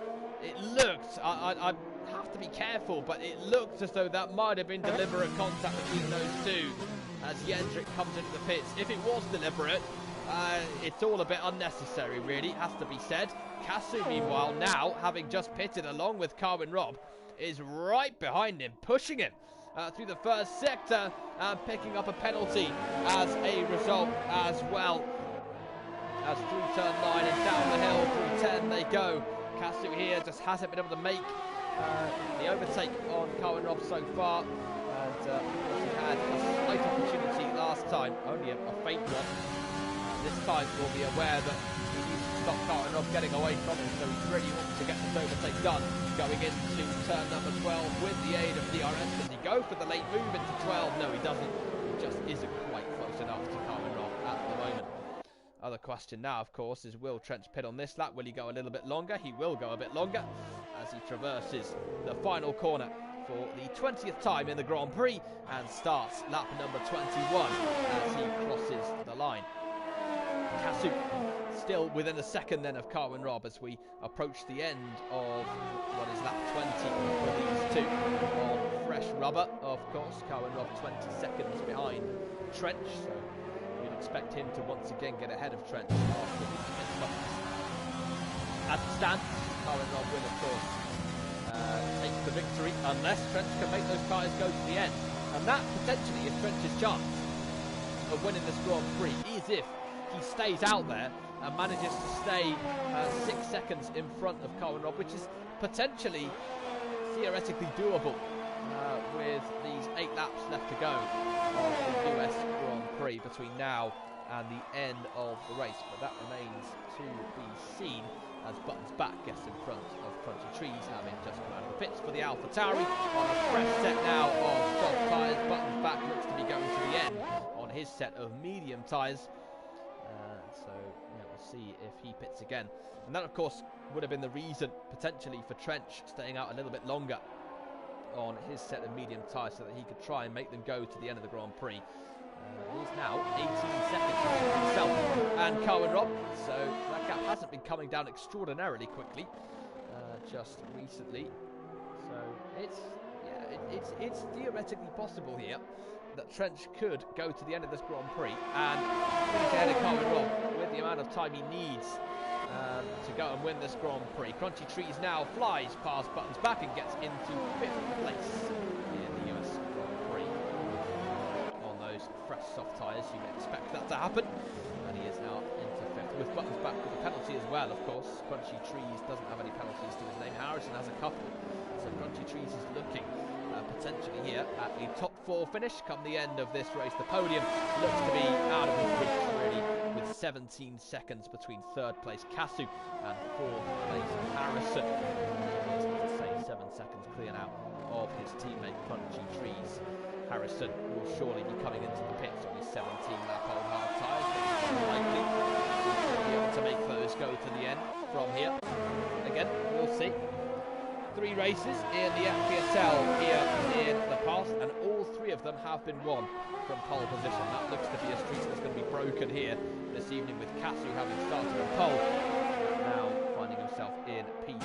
I have to be careful, but it looked as though that might have been deliberate contact between those two as Jendrik comes into the pits. If it was deliberate, it's all a bit unnecessary, really, has to be said. Kasu, meanwhile, now, having just pitted along with Carwin Robb, is right behind him, pushing him through the first sector and picking up a penalty as a result as well. As through turn 9 and down the hill through 10 they go. Kasu here just hasn't been able to make the overtake on Carwin Robb so far. And he had a slight opportunity last time, only a faint one. This time we'll be aware that he needs to stop Carwin Robb getting away from him, so he's really wanting to get this overtake done. Going into turn number 12 with the aid of DRS. Does he go for the late move into 12? No, he doesn't. He just isn't quite close enough to Carwin Robb at the moment. Other question now, of course, is will Trench pit on this lap? Will he go a little bit longer? He will go a bit longer as he traverses the final corner for the 20th time in the Grand Prix and starts lap number 21 as he crosses the line. Kasu still within a second then of Carwin Robb as we approach the end of what is lap 20 for these two on fresh rubber. Of course, Carwin Robb 20 seconds behind Trench, so we'd expect him to once again get ahead of Trench after the pit stop. As it stands, Carwin Robb will of course take the victory unless Trench can make those tyres go to the end, and that potentially is Trench's chance of winning this Grand Prix, is if he stays out there and manages to stay 6 seconds in front of Carwin Robb, which is potentially theoretically doable with these 8 laps left to go of the US Grand Prix between now and the end of the race. But that remains to be seen as Buttons back gets in front of Crunchy Trees, having just come out of the pits for the AlphaTauri on a fresh set now of soft tyres. Buttons back looks to be going to the end on his set of medium tyres. So yeah, we'll see if he pits again. And that, of course, would have been the reason potentially for Trench staying out a little bit longer on his set of medium tyres so that he could try and make them go to the end of the Grand Prix. He's now 18 seconds between himself and Carwin Robb, so that gap hasn't been coming down extraordinarily quickly just recently. So it's theoretically possible here that Trench could go to the end of this Grand Prix and finish ahead of Carwin Robb with the amount of time he needs to go and win this Grand Prix. Crunchy Trees now flies past Buttons back and gets into 5th place in the US Grand Prix. On those fresh soft tyres, you'd expect that to happen. And he is now into 5th, with Buttons back with a penalty as well, of course. Crunchy Trees doesn't have any penalties to his name. Harrison has a couple. So Crunchy Trees is looking potentially here at a top 4 finish come the end of this race. The podium looks to be out of his reach, really, with 17 seconds between 3rd place Kasu and 4th place Harrison. To say 7 seconds clear now of his teammate Crunchy Trees. Harrison will surely be coming into the pits on his 17-lap old hard tyres, but he's unlikely to be able to make those go to the end from here. Again, we'll see. 3 races in the FPSL here in the past, and all 3 of them have been won from pole position. That looks to be a streak that's going to be broken here this evening, with Kasu having started on pole, now finding himself in P3.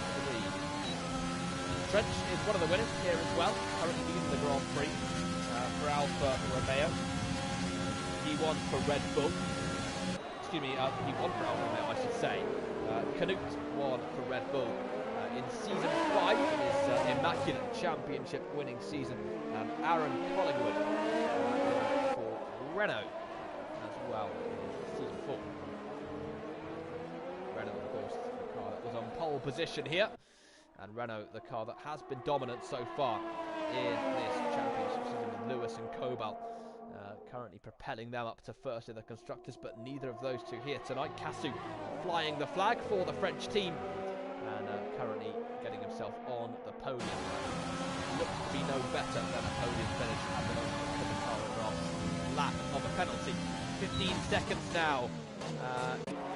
Trench is one of the winners here as well, currently leading the Grand Prix for Alfa Romeo. He won for Red Bull. Excuse me, he won for Alfa Romeo, I should say. Canute won for Red Bull in season 5 in his immaculate championship winning season, and Aaron Collingwood for Renault as well in season 4. Renault, of course, the car that was on pole position here, and Renault, the car that has been dominant so far in this championship season, with Lewis and Cobalt currently propelling them up to 1st in the constructors, but neither of those 2 here tonight. Kasu flying the flag for the French team, and currently getting himself on the podium. Looks to be no better than a podium finish at the moment for the Colin lap of a penalty. 15 seconds now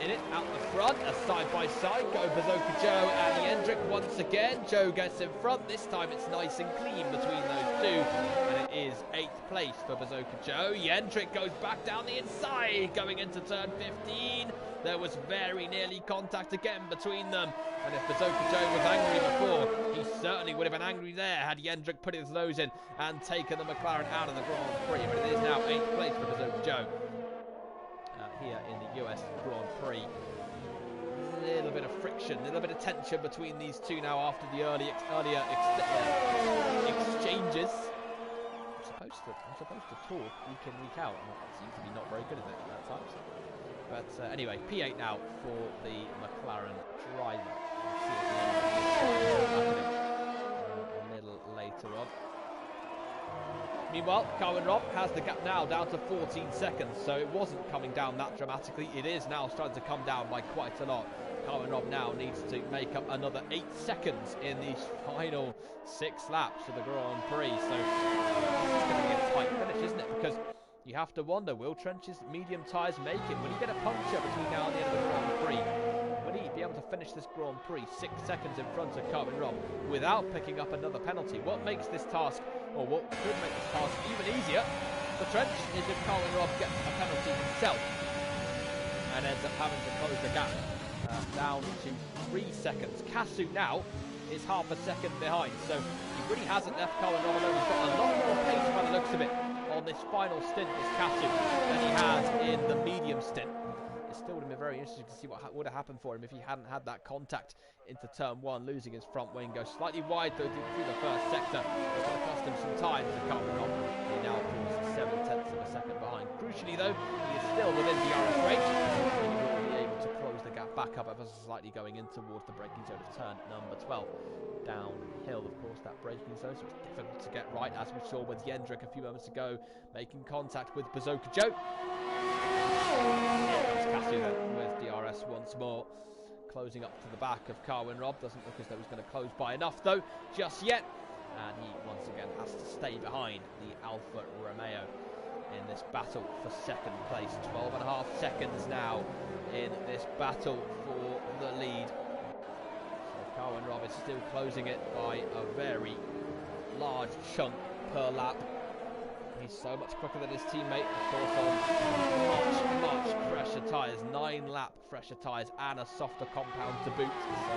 in it, out the front, a side-by-side, go Bazooka Joe and Jendrik once again. Joe gets in front, this time it's nice and clean between those 2, and it is 8th place for Bazooka Joe. Jendrik goes back down the inside, going into turn 15. There was very nearly contact again between them, and if Bazooka Joe was angry before, he certainly would have been angry there had Jendrik put his nose in and taken the McLaren out of the Grand Prix. But it is now 8th place for Bazooka Joe here in the US Grand Prix. A little bit of friction, a little bit of tension between these 2 now after the earlier exchanges. I'm supposed to talk week in, week out, and that seems to be not very good at it at times. But anyway, P8 now for the McLaren driver. We'll see at the end of this a little later on. Meanwhile, Carwin Robb has the gap now down to 14 seconds, so it wasn't coming down that dramatically. It is now starting to come down by quite a lot. Carwin Robb now needs to make up another 8 seconds in these final 6 laps of the Grand Prix. So it's going to be a tight finish, isn't it? Because you have to wonder, will Trench's medium tyres make it? Will he get a puncture between now and the end of the Grand Prix? Will he be able to finish this Grand Prix 6 seconds in front of Carwin Robb without picking up another penalty? What makes this task, or what could make this task even easier for Trench, is if Carwin Robb gets a penalty himself and ends up having to close the gap down to 3 seconds. Kasu now is half a second behind, so he really hasn't left Carwin Robb alone. He's got a lot more pace by the looks of it on this final stint, this Kasu, than he has in the medium stint. It still would have been very interesting to see what would have happened for him if he hadn't had that contact into turn 1, losing his front wing. Goes slightly wide though through the first sector. It's going to cost him some time to come on. He now falls 7/10 of a second behind. Crucially though, he is still within the DRS range. He will be able to close the gap back up ever so slightly going in towards the braking zone of turn number 12. Downhill, of course, that braking zone, so it's difficult to get right, as we saw with Jendrik a few moments ago, making contact with Bazooka Joe. Here comes Kasu then with DRS once more, closing up to the back of Carwin Robb. Doesn't look as though he's going to close by enough though just yet, and he once again has to stay behind the Alfa Romeo in this battle for second place. 12.5 seconds now in this battle for the lead. Carwin Robb is still closing it by a very large chunk per lap. He's so much quicker than his teammate, of course, on much fresher tyres. 9-lap fresher tyres and a softer compound to boot. So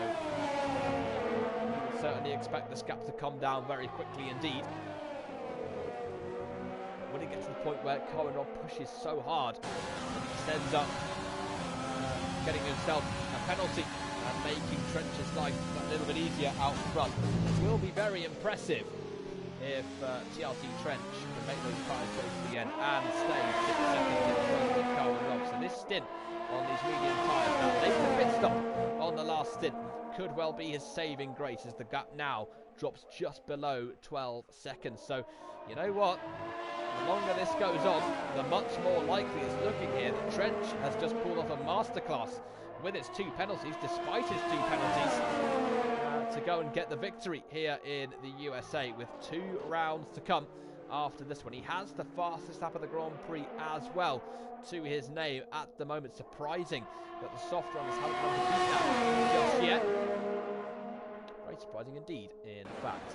you would certainly expect this gap to come down very quickly indeed. But when it gets to the point where Carwin Robb pushes so hard, he ends up getting himself a penalty and making Trench's life a little bit easier out front. It will be very impressive if TRT Trench can make those tyres go to the end and stay 6 seconds in front of Carwin Rob. So this stint on these medium tyres, that later pit stop on the last stint, could well be his saving grace, as the gap now drops just below 12 seconds. So, you know what? The longer this goes on, the much more likely it's looking here that Trench has just pulled off a masterclass with its 2 penalties, despite his 2 penalties, to go and get the victory here in the USA with 2 rounds to come after this one. He has the fastest lap of the Grand Prix as well to his name at the moment. Surprising that the soft runners haven't done to beat that just yet. Very surprising indeed, in fact.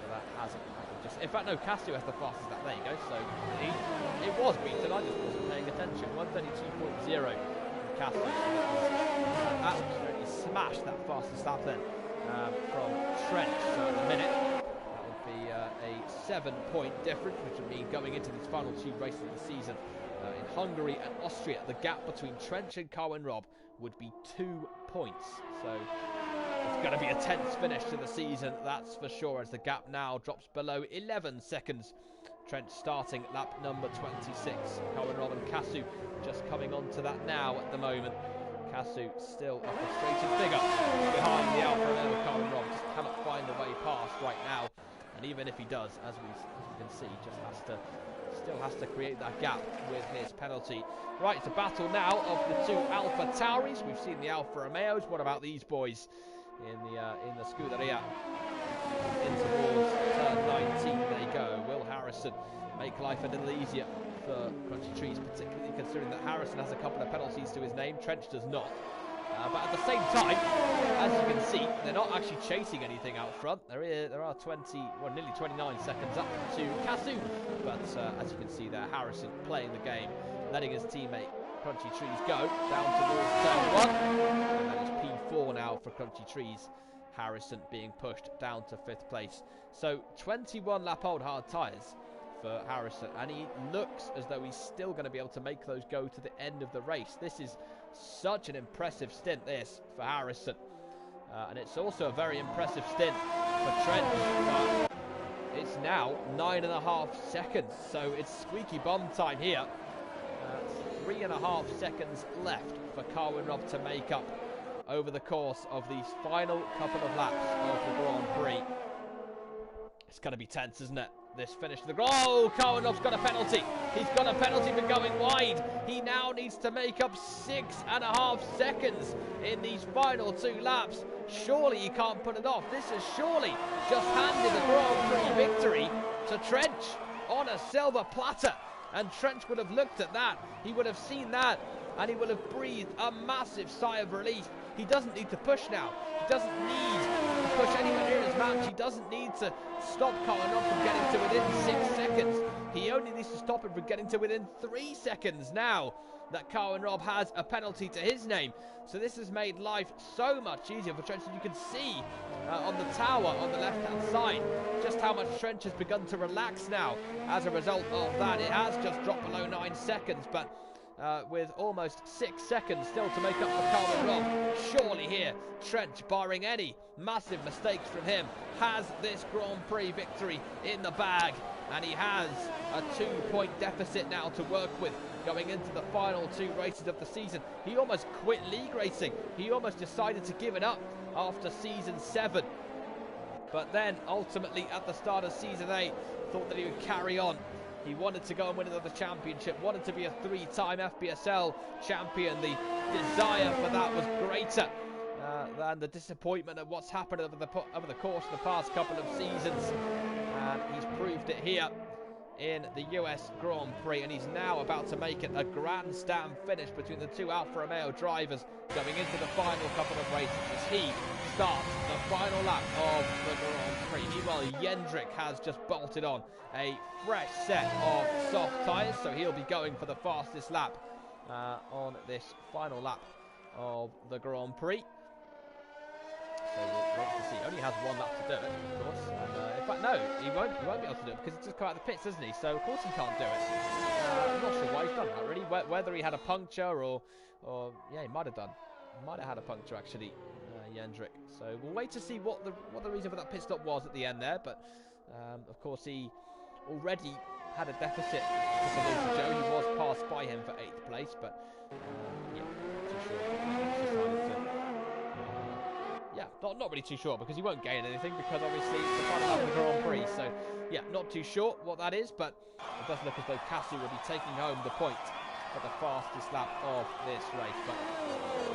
That hasn't happened just... In fact, no, Casu has the fastest lap. There you go. So it was beaten. I just wasn't paying attention. 132.0 from Casu. Absolutely smashed that fastest lap then from Trench. So at the minute, that would be a 7-point difference, which would mean going into these final 2 races of the season in Hungary and Austria, the gap between Trench and Carwin Rob would be 2 points. So it's going to be a tense finish to the season, that's for sure, as the gap now drops below 11 seconds. Trench starting lap number 26. Carwin Rob and Casu just coming onto that now at the moment. Casu still a frustrated figure behind the Alfa Romeo. Carwin Rob just cannot find a way past right now, and even if he does, as we can see, just still has to create that gap with his penalty. Right, it's a battle now of the 2 Alfa Tauris. We've seen the Alfa Romeos. What about these boys in the Scuderia? In towards turn 19 they go. Will Harrison make life a little easier for Crunchy Trees, particularly considering that Harrison has a couple of penalties to his name, Trench does not. But at the same time, as you can see, they're not actually chasing anything out front. There are nearly 29 seconds up to Casu. But as you can see there, Harrison playing the game, letting his teammate Crunchy Trees go down towards turn 1. And that is P4 now for Crunchy Trees. Harrison being pushed down to 5th place. So 21 lap old hard tyres for Harrison, and he looks as though he's still going to be able to make those go to the end of the race. This is such an impressive stint, this, for Harrison. And it's also a very impressive stint for Trench. But it's now 9.5 seconds, so it's squeaky bum time here. 3.5 seconds left for Carwin Rob to make up over the course of these final couple of laps of the Grand Prix. It's going to be tense, isn't it? This finish of the... Oh, Carwin Rob's got a penalty. He's got a penalty for going wide. He now needs to make up 6.5 seconds in these final 2 laps. Surely he can't put it off. This has surely just handed the Grand Prix victory to Trench on a silver platter. And Trench would have looked at that. He would have seen that. And he would have breathed a massive sigh of relief. He doesn't need to push now. He doesn't need to push anywhere near his match. He doesn't need to stop Carwin Rob from getting to within 6 seconds. He only needs to stop him from getting to within 3 seconds now that Carwin Rob has a penalty to his name. So this has made life so much easier for Trench. And you can see on the tower on the left-hand side just how much Trench has begun to relax now as a result of that. It has just dropped below 9 seconds, but with almost 6 seconds still to make up for Carwin Rob. Surely here, Trench, barring any massive mistakes from him, has this Grand Prix victory in the bag. And he has a 2-point deficit now to work with going into the final 2 races of the season. He almost quit league racing. He almost decided to give it up after season 7. But then, ultimately, at the start of season 8, thought that he would carry on. He wanted to go and win another championship, wanted to be a 3-time FPSL champion. The desire for that was greater than the disappointment of what's happened over the course of the past couple of seasons. And he's proved it here in the US Grand Prix, and he's now about to make it a grandstand finish between the 2 Alfa Romeo drivers going into the final couple of races as he starts the final lap of the Grand Prix. Meanwhile, Jendrik has just bolted on a fresh set of soft tyres, so he'll be going for the fastest lap on this final lap of the Grand Prix. So we'll wait to see. He only has 1 lap to do it, of course. And, in fact, no, he won't be able to do it because he's just come out of the pits, hasn't he? So of course he can't do it. I'm not sure why he's done that, really. Whether he had a puncture or yeah, he might have done. Might have had a puncture actually, Jendrik. So we'll wait to see what the reason for that pit stop was at the end there. But of course he already had a deficit to Suzuki Joe. He was passed by him for 8th place, but yeah, not too sure. Yeah, not really too sure because he won't gain anything because obviously it's the final lap of the Grand Prix. So yeah, not too sure what that is, but it does look as though Kasu will be taking home the point for the fastest lap of this race. But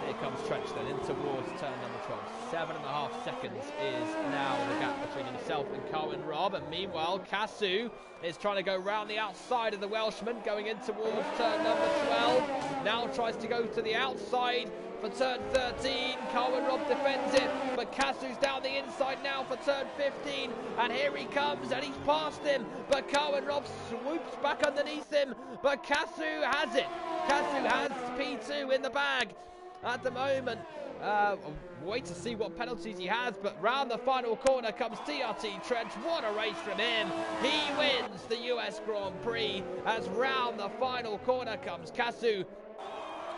here comes Trench then in towards turn number 12. 7.5 seconds is now the gap between himself and Carwin Robb. And meanwhile, Kasu is trying to go round the outside of the Welshman, going in towards turn number 12. Now tries to go to the outside for turn 13. Carwin Robb defends it, but Kasu's down the inside now for turn 15. And here he comes, and he's past him, but Carwin Robb swoops back underneath him. But Kasu has it. Kasu has P2 in the bag at the moment. Wait to see what penalties he has, but round the final corner comes TRT Trench. What a race from him. He wins the US Grand Prix as round the final corner comes Kasu.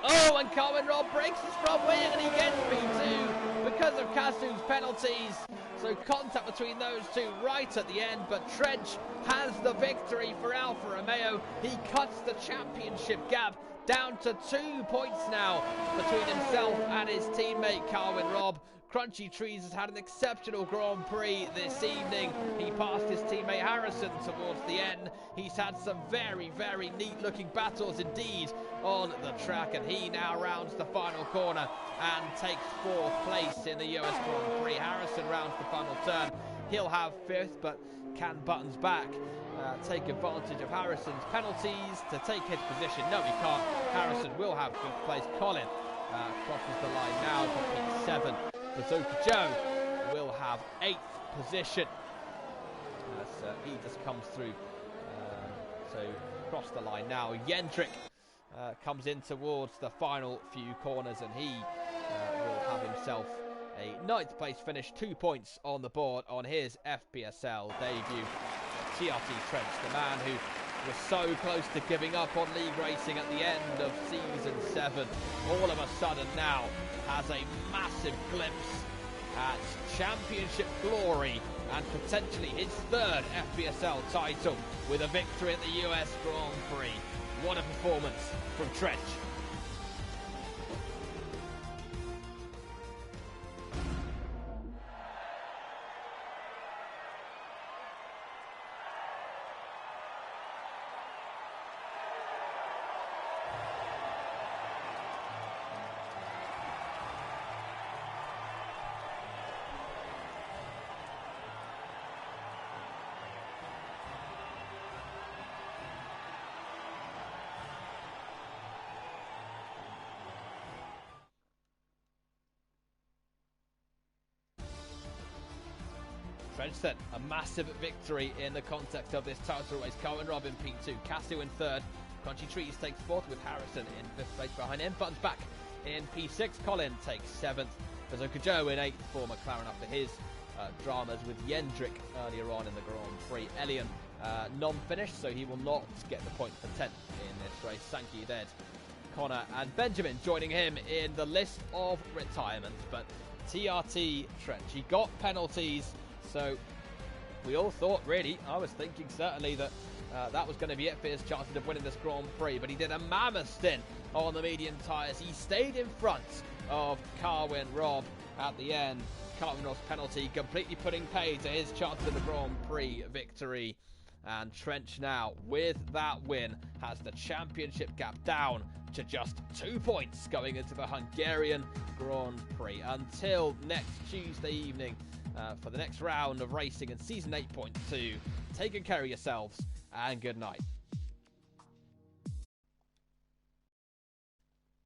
Oh, and Carwin Robb breaks his front wing and he gets P2 because of Kasu's penalties. So contact between those two right at the end, but Trench has the victory for Alfa Romeo. He cuts the championship gap down to 2 points now between himself and his teammate Carwin Robb. Crunchy Trees has had an exceptional Grand Prix this evening. He passed his teammate Harrison towards the end. He's had some very, very neat-looking battles indeed on the track, and he now rounds the final corner and takes 4th place in the US Grand Prix. Harrison rounds the final turn. He'll have 5th, but can Buttons back take advantage of Harrison's penalties to take his position? No, he can't. Harrison will have 5th place. Colin crosses the line now for P7. Bazooka Joe will have 8th position as he just comes through. So across the line now. Jendrik comes in towards the final few corners, and he will have himself a 9th place finish, 2 points on the board on his FPSL debut. TRT Trench, the man who was so close to giving up on league racing at the end of season 7, all of a sudden now has a massive glimpse at championship glory and potentially his 3rd FPSL title with a victory at the US Grand Prix. What a performance from Trench. Trench then, a massive victory in the context of this title race. Carwin Robb in P2, Kasu in 3rd. Crunchy Trees takes 4th with Harrison in 5th place behind him. Buttons back in P6. Colin takes 7th. Bazooka Joe in 8th for McLaren after his dramas with Jendrik earlier on in the Grand Prix. Elian non-finished, so he will not get the point for 10th in this race. Sankey dead. Connor and Benjamin joining him in the list of retirement. But TRT Trench, he got penalties. So we all thought, really, I was thinking certainly that that was going to be it for his chances of winning this Grand Prix. But he did a mammoth stint on the medium tyres. He stayed in front of Carwin Robb at the end. Carwin Robb's penalty completely putting pay to his chances of the Grand Prix victory. And Trench now, with that win, has the championship gap down to just 2 points going into the Hungarian Grand Prix. Until next Tuesday evening, for the next round of racing in Season 8.2. Take good care of yourselves, and good night.